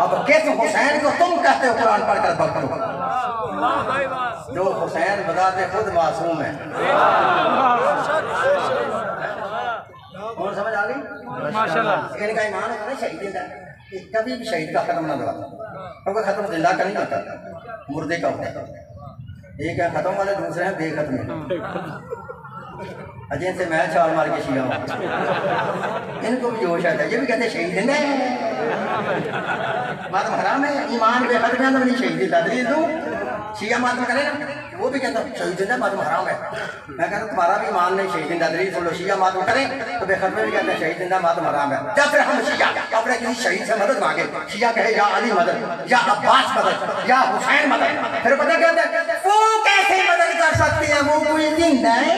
अब किस हुसैन को तुम कहते हो कुरान पढ़कर बख्शो? जो हुसैन बताते खुद मासूम है। और समझ आ गई माशाल्लाह। इनका ईमान होता है शहीद जिंदा, कभी भी शहीद का खत्म ना दबाता, क्योंकि खत्म जिंदा का नहीं होता, मुर्दे का होता है। एक है खत्म वाले, दूसरे हैं बेखत्म। अजय से मैं छाल मार के शिया इनको भी जोश आता है, ये भी कहते शहीद जिंदा है, मातम हराम है, ईमान बेखत्म है, नहीं शहीद जिंदा। दलील दूं? शिया मातम करे ना, वो भी कहता शहीद जिंदा मातम हराम है। मैं कहता तुम्हारा भी ईमान नहीं शहीद जिंदा। दलील सुन लो, शिया मातम करें तो बेखत्म भी कहते हैं शहीद जिंदा मातम हराम है। जब फिर हम शिया अपने किसी शहीद से मदद मांगे, शिया कहे या अली मदद, या अब्बास मदद, या हुसैन मदद, फिर पता क्या कहते हैं? वो कैसे मदद कर सकते हैं, वो कोई जिंदा है।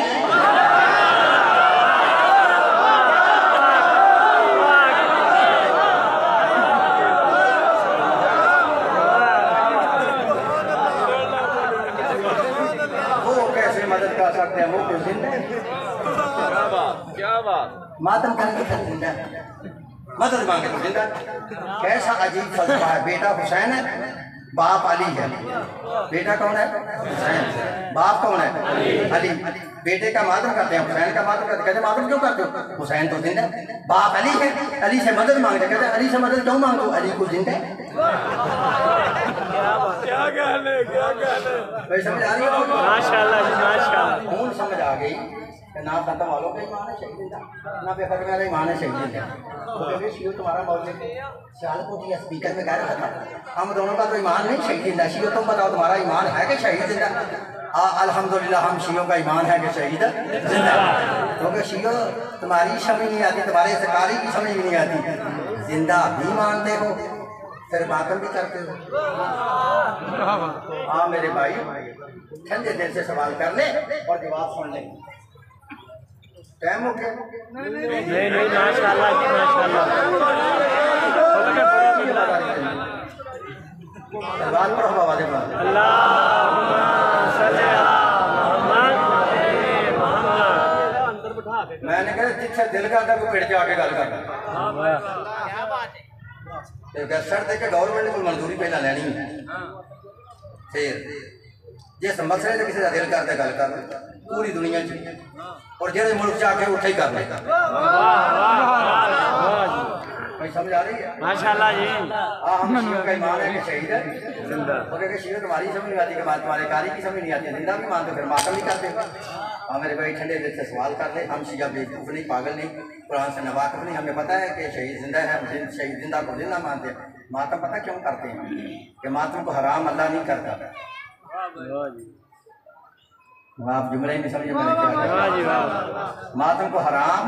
सकते हैं वो कुछ जिंदा है। क्या बात मातम करने तो जिंदा है, मदद मांगे तो जिंदा। कैसा अजीब फलसफा है। बेटा हुसैन है, बाप अली है। बेटा कौन है? हुसैन। बाप कौन है? अली। बेटे का मातम करते हैं, हुसैन का मातम करते, कहते मातम क्यों करते हो? हुसैन तो जिंदा है। बाप अली है, अली से मदद मांगते, कहते अली से मदद क्यों मांगते हो? अली को जिंदा है। क्या कहने, क्या कहने, समझ आ रही है? माशाल्लाह माशाल्लाह। कौन समझ आ गई कि ना खत्म वालों का ईमान है शहीद था, ना बेखत्म वाला ईमान है शहीद था। तो शियो तुम्हारा मौजूद सियालकोट या स्पीकर में कह रहा था हम दोनों का तो ईमान नहीं शहीद है। शियो तुम बताओ तुम्हारा ईमान है कि शहीद जिंदा? अल्हम्दुलिल्लाह हम शियों का ईमान है कि शहीद जिंदा, क्योंकि शियो तुम्हारी समझ नहीं आती, तुम्हारे सरकारी की समझ भी नहीं आती। जिंदा भी मानते हो, फिर मातम भी करते हो। हाँ मेरे भाई, ठंडे दिल से सवाल कर ले और जवाब सुन ले। टाइम हो गया? नहीं नहीं माशाल्लाह बात पर हवा दे मैंने कहा जिससे दिल करता कोई पेड़ के आके गल करना। सर दे के गवर्नमेंट ने कोई मंजूरी पहला लैनी है, फिर जिस मसले से किसी का दिल करता गल कर पूरी दुनिया च और जेड़े मुल्क जाके उठे ही कर लेगा। भाई समझ आ रही है? माशाल्लाह जी। हम शियों का ईमान है कि शहीद है जिंदा, और अगर शियों तुम्हारी समझ नहीं आती कि तुम्हारे कारी की समझ नहीं आती, जिंदा भी मानते फिर मातम भी करते। हाँ मेरे भाई ठंडे दिल से सवाल कर ले, हम शिया बेवकूफ़ नहीं, पागल नहीं, कुरान से नवाकिफ नहीं। हमें पता है कि शहीद जिंदा है, हम शहीद जिंदा को जिंदा मानते हैं। मातम पता क्यों करते हैं? कि मातम को हराम अल्लाह नहीं करता। आप जुमले ही नहीं समझे मैंने क्या कहा? मातम को हराम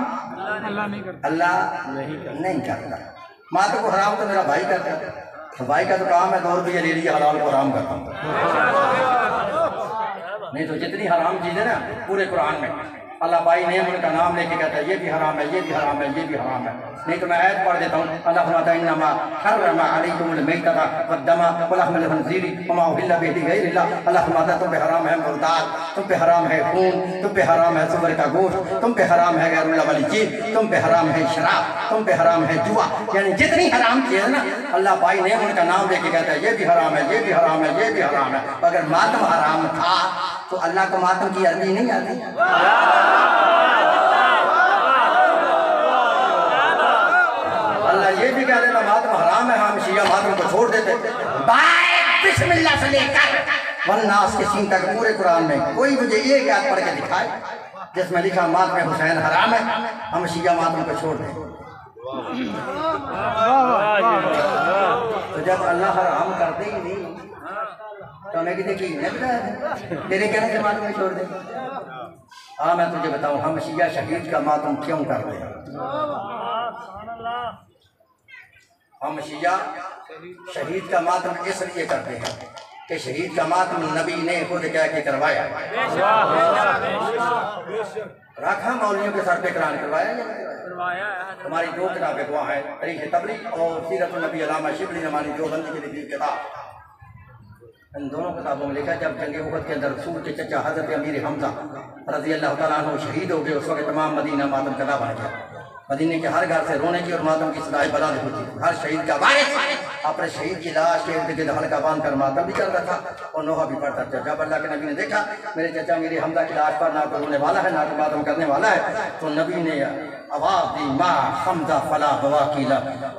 अल्लाह नहीं करता। मातम को हराम तो मेरा भाई करता है, तो भाई का तो काम है 2 रुपये ले लिया हलाल को हराम करता हूँ। नहीं तो जितनी हराम चीज़ें ना पूरे कुरान में अल्लाह भाई ने उनका नाम लेके कहता है ये भी हराम है, ये भी हराम है, ये भी हराम है। नहीं तो मैं आयत पढ़ देता हूँ। अल्लाह फरमाता है इन्नमा हर्रमा अलैकुमुल मैतता वद्दमा वलहमुल खंज़ीरी वमा उहिल्ला बिही लिगैरिल्लाह। अल्लाह फरमाता है तुम पे हराम है मुर्दात, तुम पे हराम है खून, तुम पे हराम है सुअर का गोश्त, तुम पे हराम है गैरुल्लाह वाली चीज़, तुम पे हराम है शराब, तुम पे हराम है जुआ। यानी जितनी हराम चीज़ है ना अल्लाह भाई ने उनका नाम लेके कहता है ये भी हराम है, ये भी हराम है, ये भी हराम है। अगर मातम हराम था तो अल्लाह को मातम की अरबी नहीं आती। अल्लाह ये भी कह देता मातम हराम है, हम शिया मातम को छोड़ देते। बिस्मिल्लाह से लेकर वन्नास के सीन तक पूरे कुरान में कोई मुझे एक आयत पढ़ के दिखाए जिसमें लिखा मातम हुसैन हराम है, हम शिया मातम को छोड़ दें। तो जब अल्लाह हराम करते ही नहीं तो हमें कि देखिए तेरे कहने से मातम छोड़ दे। हाँ मैं तुझे बताऊँ, हम शिया शहीद का मातम क्यों करते हैं? हम शिया शहीद का मातम इसलिए करते हैं कि शहीद का मातम नबी ने खुद कह के करवाया। रखा मौलियों के सर पे कुरान करवाया। हमारी दो किताबें गवाह हैं, तारीख़ तबरी और सीरत नबी अल्लामा शिबली नमानी देवबंदी की लिखी किताब। इन दोनों किताबों में लिखा जब जंग उहद के अंदर रसूल के चचा हज़रत अमीर हमज़ा रज़ी अल्लाह तआला अन्हु शहीद हो गए, उस वक्त तमाम मदीना मातम कदा बन गया। मदीने के हर घर से रोने की और मातम की सदाएं बुलंद होती। हर शहीद का वारिस अपने शहीद की लाश के इर्द गिर्द हल्का बांध कर मातम भी करता था और नोहा भी पढ़ता था। जब अल्लाह के नबी ने देखा मेरे चचा मेरे हमजा की लाश पर ना तो रोने वाला है ना तो मातम करने वाला है, तो नबी ने आवाज़ दी माँ हमजा फला बवा कीला,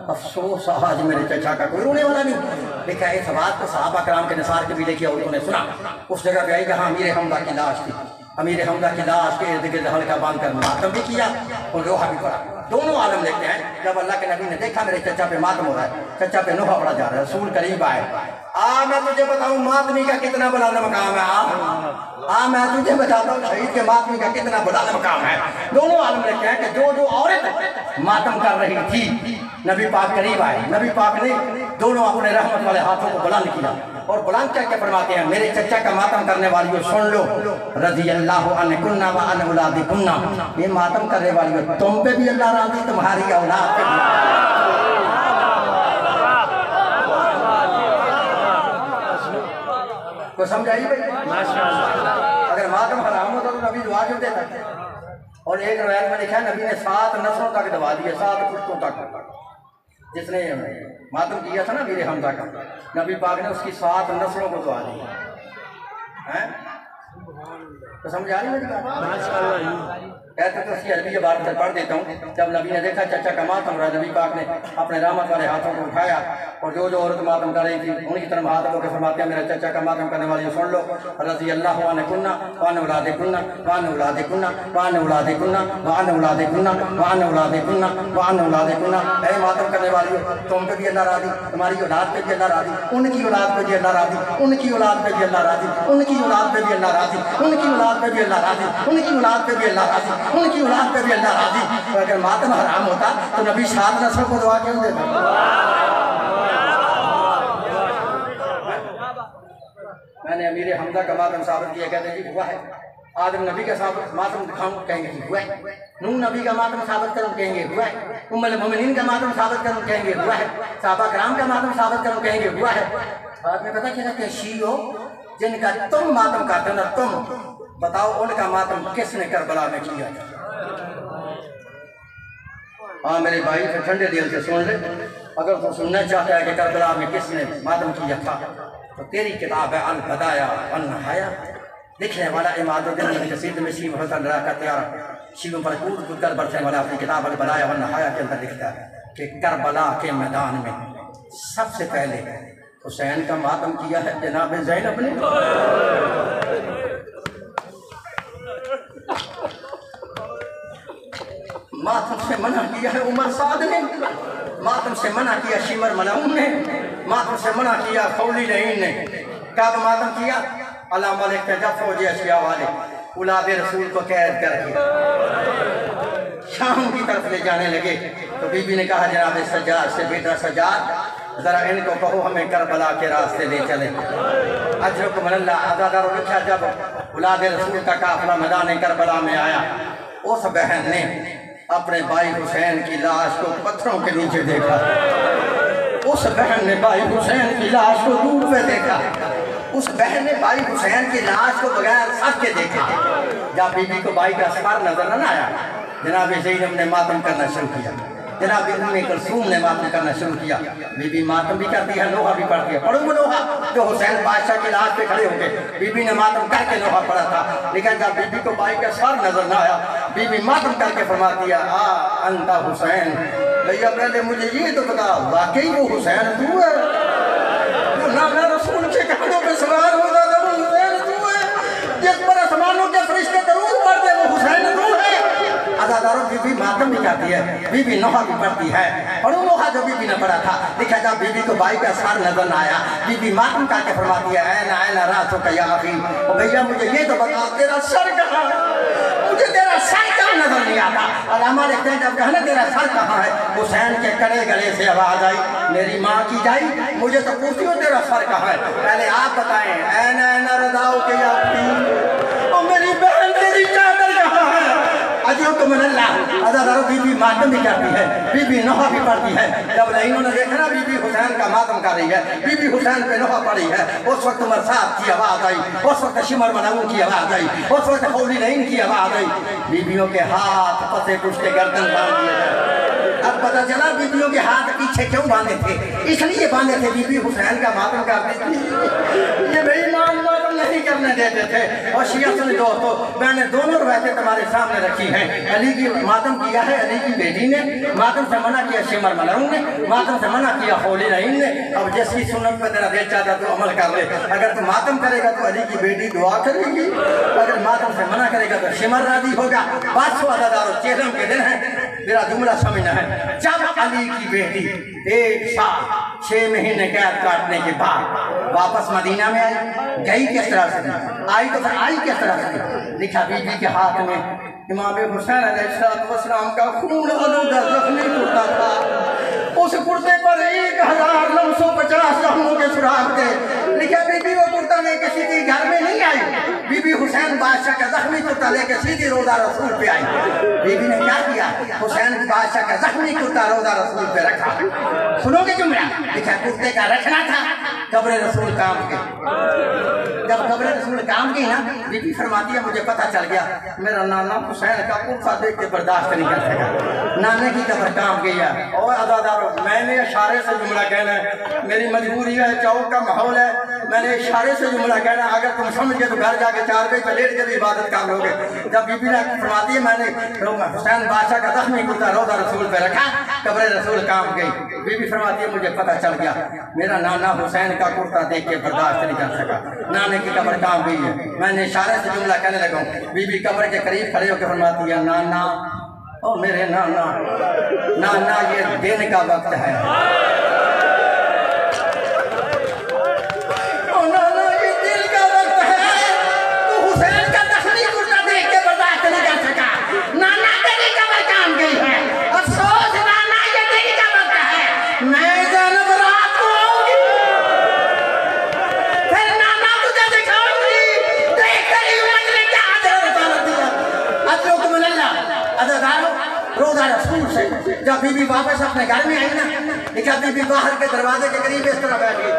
अफसोस आज मेरे चचा का कोई रोने वाला नहीं। देखा इस बात को सहाबा कराम के निसार के भी लेके औरतों ने सुना। उस जगह पे आई कि हाँ अमीर हमजा की लाश थी, अमीर हमजा की लाश के इर्द गिर्द हल्का बांध कर मातम भी किया और लोहा भी पड़ा। दोनों आलम देखते हैं। जब अल्लाह के नबी ने देखा मेरे चचा पे मातम हो रहा है, चचा पे नोहा पड़ा जा रहा है, रसूल करीब आए। मैं तुझे बताऊं मातमी का कितना बुलंद मकाम है। मैं तुझे बताता हूँ शहीद के मातमी का कितना बुलंद मकाम है। दोनों आलम देखते हैं कि जो औरत मातम कर रही थी नबी पाक करीब आए, नबी पाक ने दोनों अपने रहमत वाले हाथों को बुलंद किया और बुलंद करके फरमाते हैं मेरे चचा का मातम करने वालियों सुन लो, रज़ी अल्लाह अन्कुन्ना व अन औलादिकुन्ना, ये मातम करने वालियों तुम पे भी अल्लाह राज़ी, तुम्हारी औलाद पे को समझाइए भाई। माशाअल्लाह। अगर मातम हराम होता तो नबी दुआ क्यों देता? और एक रवायत में लिखा है नबी ने 7 नस्लों तक दबा दिए, 7 पुश्तों तक। जिसने मातम किया था ना वीर हमजा का, नबी पाक ने उसकी 7 नस्लों को दबा दिया है। तो समझ आ रही है? कहते तो उसकी अरबी बात से पढ़ देता हूँ। जब नबी ने देखा चचा का मातम रहा, नबी पाक ने अपने रहमत वाले हाथों को उठाया और जो औरत मातम कर रही थी उनकी तरफ हाथ को फरमाते हैं मेरे चचा का मातम करने वाली सुन लो, रज़ी अल्लाह अन्कुन्ना व अन औलादिकुन्ना व अन औलादिकुन्ना व अन औलादिकुन्ना व अन औलादिकुन्ना व अन औलादिकुन्ना व अन औलादिकुन्ना। ऐ मातम करने वाली हो तुम पे भी अल्लाह राज़ी, तुम्हारी औलाद पे भी अल्लाह राज़ी, उनकी औलाद पे भी अल्लाह राज़ी, उनकी औलाद पे भी अल्लाह राज़ी, उनकी औलाद पे भी अल्लाह राज़ी, उनकी औलाद पे भी अल्लाह राज़ी, उनकी औलाद पे भी अल्लाह राज़ी, उनकी औलाद पे भी अल्लाह राज़ी। तो अगर मातम हराम होता तो नबी 7 नस्लों को दुआ क्यों देता? मैंने अमीर हमजा का मातम साबित किया, कहते जी हुआ है। आदम नबी का मातम दिखाऊं, कहेंगे हुआ है। नूह नबी का मातम साबित करूं, कहेंगे हुआ है। उम्मुल मोमिनीन का मातम साबित करूं, कहेंगे हुआ है। सहाबा कराम का मातम साबित करूं, कहेंगे हुआ है। बाद में पता चला कि शीओ जिनका तुम मातम करते हो ना, तुम बताओ उनका मातम किसने करबला में किया? हाँ मेरे भाई फिर ठंडे दिल से सुन ले। अगर तू सुनना चाहता है कि करबला में किसने मातम किया था तो तेरी किताब है अल बदाया वन नहाया, लिखने वाला इमादुद्दीन कसीद में शिव हसन का तैयार शिव पर कूद कूद कर बरसने वाला अपनी किताब अल बदाया वन नहाया के अंदर लिखता है कि करबला के मैदान में सबसे पहले हुसैन का मातम किया है जनाब ज़ैनब ने। मातम से मना किया है उमर साद ने, मातम से मना किया शिमर मलऊन ने, मातम से मना किया खौली रहीन ने। कब मातम किया? अल्लाह मलिक के जब फौजी अशिया वाले औलाद रसूल को कैद करके शाम की तरफ ले जाने लगे तो बीबी ने कहा जनाब सज्जाद से, बेटा सज्जाद जरा इनको कहो हमें करबला के रास्ते ले चले। अजरुकमल्ला अदादार लिखा जब औलाद रसूल का काफिला मैदान करबला में आया, उस बहन ने अपने भाई हुसैन की लाश को पत्थरों के नीचे देखा। उस बहन ने भाई हुसैन की लाश को दूर पे देखा। उस बहन ने भाई हुसैन की लाश को बगैर सर के देखा। जब बीबी को भाई का सर नजर न आया, जनाब ज़ैनब ने मातम करना शुरू किया। जनाब उम्मे कुलसूम ने मातम करना शुरू किया। बीबी मातम भी करती है, लोहा भी पढ़ती है। पढ़ो लोहा जो हुसैन बादशाह की लाश पे खड़े हो गए, बीबी ने मातम करके लोहा पढ़ा था। लेकिन जब बीबी को भाई का सर नजर न आया, बीबी मातम करके फरमाती है आ अंता हुसैन। भैया पहले मुझे ये तो बता, वाकई वो हुसैन तू है? ना रसूल के कपड़ों पे सवार होता था वो हुसैन तू है? जिस पर आसमानों के फरिश्ते दरूद पढ़ते वो हुसैन तू है? अदादारों बीबी मातम भी करती है, बीबी नोहा भी पढ़ती है। और वो नोहा जो बीबी ने पढ़ा था, देखा जब बीबी को भाई का सर नजर न आया, बीबी मातम करके फरमाती है ऐना ऐना रातों का या अखी। भैया मुझे ये तो बता तेरा सर कहाँ? तेरा सर क्यों नजर नहीं आता? अलामा लिखते हैं जब कहना तेरा सर कहाँ है, हुसैन के कड़े गले से आवाज आई, मेरी माँ की जाई, मुझे तो पूछती हो तेरा सर कहाँ है? पहले आप बताएं, ऐन रदाओ के और मेरी बहन तेरी चादर कहाँ है? अजो को मनल्ला अदादारो बीबी मातम भी करती है, बीबी नोहा भी पढ़ती है। जब इन्होंने देखा ना बीबी हुसैन का मातम कर रही है, बीबी हुसैन पे नोहा पड़ी है, उस वक्त मरसाद की आवाज आई, उस वक्त शिमर मनाऊ की आवाज आई, उस वक्त हौली नईन की आवाज आई। बीबियों के हाथ पसे पुष्टे गर्दन बांध दिए गए। अब पता चला बीबियों के हाथ पीछे क्यों बांधे थे, इसलिए बांधे थे बीबी हुसैन का मातम करती थी। ये बेईमान मातम नहीं करने देते थे। और शिया सुन दोस्तों, मैंने दोनों रवायतें तुम्हारे सामने रखी हैं। अली की मातम किया है अली की बेटी ने, मातम से मना किया शिमर मलरूं ने, मातम से मना किया हौली नईन ने। अब जिसकी सुन्नत पे तेरा दिल चाहता तो अमल कर ले। अगर तू मातम करेगा तो अली की बेटी दुआ करेगी, अगर मातम से मना करेगा तो शिमर राजी होगा। बात अदादारों चेहरम के दिन है, मेरा जुमला समझना है। जब अली की बेटी 1 साल 6 महीने कैद काटने के बाद वापस मदीना में आई, गई किस तरह से, आई तो फिर आई किस तरह से? लिखा बीबी के हाथ में इमाम हुसैन अलैहिस्सलाम का खून आलूदा जख्मी कुर्ता था। उस कुर्ते पर 1950 जख्मों के सुराग थे। लिखा बीबी वो कुर्ता लेके सीधी घर में नहीं आई, बीबी हुसैन बादशाह का जख्मी कुर्ता लेके सीधी रोजा रसूल पे आई। बीबी ने क्या किया, हुसैन बादशाह का जख्मी कुर्ता रोजा रसूल पे रखा। सुनोगे जुमला, लिखा कुर्ते का रखना था कब्र रसूल काम के। जब कब्र रसूल काम की ना, बीबी फरमाती है मुझे पता चल गया मेरा नाना हुसैन का कुर्ता देख के बर्दाश्त नहीं कर सका, नाने की कब्र काम गई है। और अदादारों मैंने इशारे से जुमला कहना है, मेरी मजबूरी है, चौक का माहौल है, मैंने इशारे से जुमला कहना। अगर तुम समझ गए तो घर जाके 4 बजे पे लेट के भी इबादत कर लोगे। जब बीबी ने फरमाती है मैंने हुसैन बादशाह का जख्मी कुर्ता रोजा रसूल पे रखा, कब्र रसूल काम गई। बीबी फरमाती है मुझे पता चल गया मेरा नाना हुसैन का कुर्ता देख के बर्दाश्त नहीं कर सका, नाने की कब्र काम गई है। मैंने इशारे से जुमला कहने लगा, बीबी कब्र के करीब खड़े होकर फरमाती है नाना, ओ मेरे नाना, नाना ये दिन का वक्त है, ओ नाना ये दिल का वक्त है। तू हुसैन का जख्मी कुर्ता देख के बर्दाश्त नहीं कर सका, नाना तेरी कब्र काम गई है। अफसोस नाना ये दिन का वक्त है, मैं जन्म रात को आऊंगी, फिर नाना तुझे दिखाऊंगी, देख तेरी उम्र ने क्या आदर दिया। अल्लाह अदादारों रोजा रसूल से जब बीबी वापस अपने घर में आई ना, देखा बीबी बाहर के दरवाजे के करीब इस तरह बैठ गई।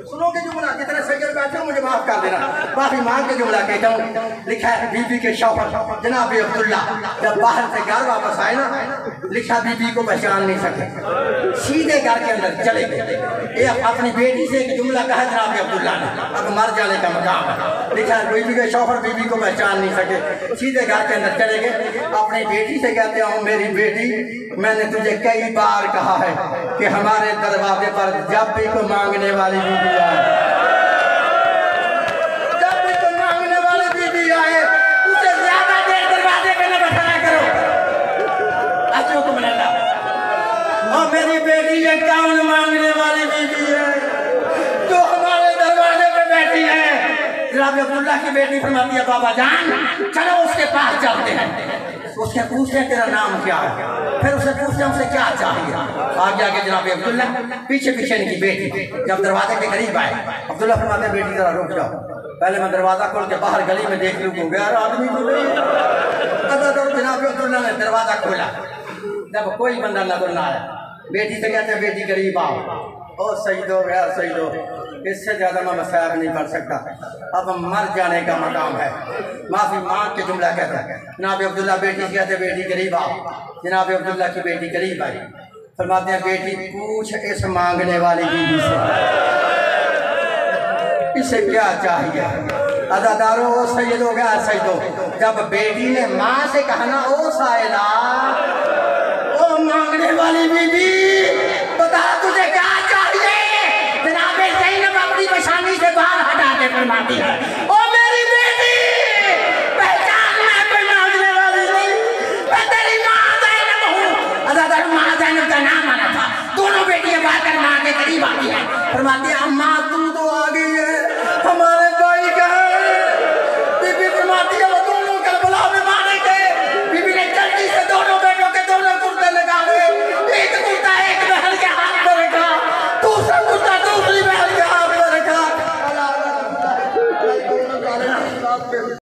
सुनोगे जुमला, जितने सैयद बैठे हो मुझे माफ कर देना, माफी मांग के जुमला कहता हूँ। लिखा है बीबी के शौहर जनाब अब्दुल्ला जब बाहर से घर वापस आए ना, लिखा बीबी को पहचान नहीं सके, सीधे घर के अंदर चले गए। ये अपनी बेटी से एक जुमला कहा जनाब अब्दुल्ला ने, अब मर जाने का मकाम है। लिखा है बीबी के शौहर बीबी को पहचान नहीं सके, सीधे घर के अंदर चले गए। अपनी बेटी से कहते हो मेरी बेटी, मैंने तुझे कई बार कहा है कि हमारे दरवाजे पर जब भी कोई मांगने वाली बीबी आए, जब भी कोई मांगने वाली बीबी आए उसे ज्यादा देर दरवाजे पे न बैठाया करो। अच्छो को मिला और मेरी बेटी ये कौन मांगने वाली बीबी है जो हमारे दरवाजे पे बैठी है? जनाब अब्दुल्ला की बेटी फरमाती है बाबा जान चलो उसके पास चलते हैं, उसके पूछते हैं तेरा नाम क्या है, फिर उसे पूछते हैं उसे क्या चाहिए। आगे आगे जनाब अब्दुल्ला, पीछे पीछे इनकी बेटी। जब दरवाजे के करीब आए अब्दुल्ला फरमाते बेटी जरा रुक जाओ, पहले मैं दरवाजा खोल के बाहर गली में देख लूँ यार आदमी तो नहीं। जनाब अब्दुल्ला ने दरवाजा खोला, जब कोई बंदा नजर ना आया, बेटी से कहते बेटी करीब आओ, ओ सही दो यार सही दो, इससे ज्यादा मैं मसायब नहीं कर सकता, अब मर जाने का मकाम है। माफी मांग के जुमला कहता है। जनाब अब्दुल्ला बेटी से कहते बेटी करीब आओ, जनाब अब्दुल्ला की बेटी करीब आई, फरमाते हैं बेटी पूछ इस मांगने वाली बीवी से इसे क्या चाहिए। अदादारों ओ सैयदो गैर सैयदो, जब बेटी ने माँ से कहा ना ओ साइला, ओ मांगने वाली बीबी बता तुझे क्या चाहिए, जनाब ज़ैनब अपनी पेशानी से बाल हटा के फरमाती है ओ मेरी बेटी पहचान मैं कोई मांगने वाली नहीं, मैं तेरी माँ ज़ैनब हूँ। अदादारों माँ ज़ैनब का नाम आना था, दोनों बेटियां बाकर माँ के करीब आती है, फरमाती है अम्मा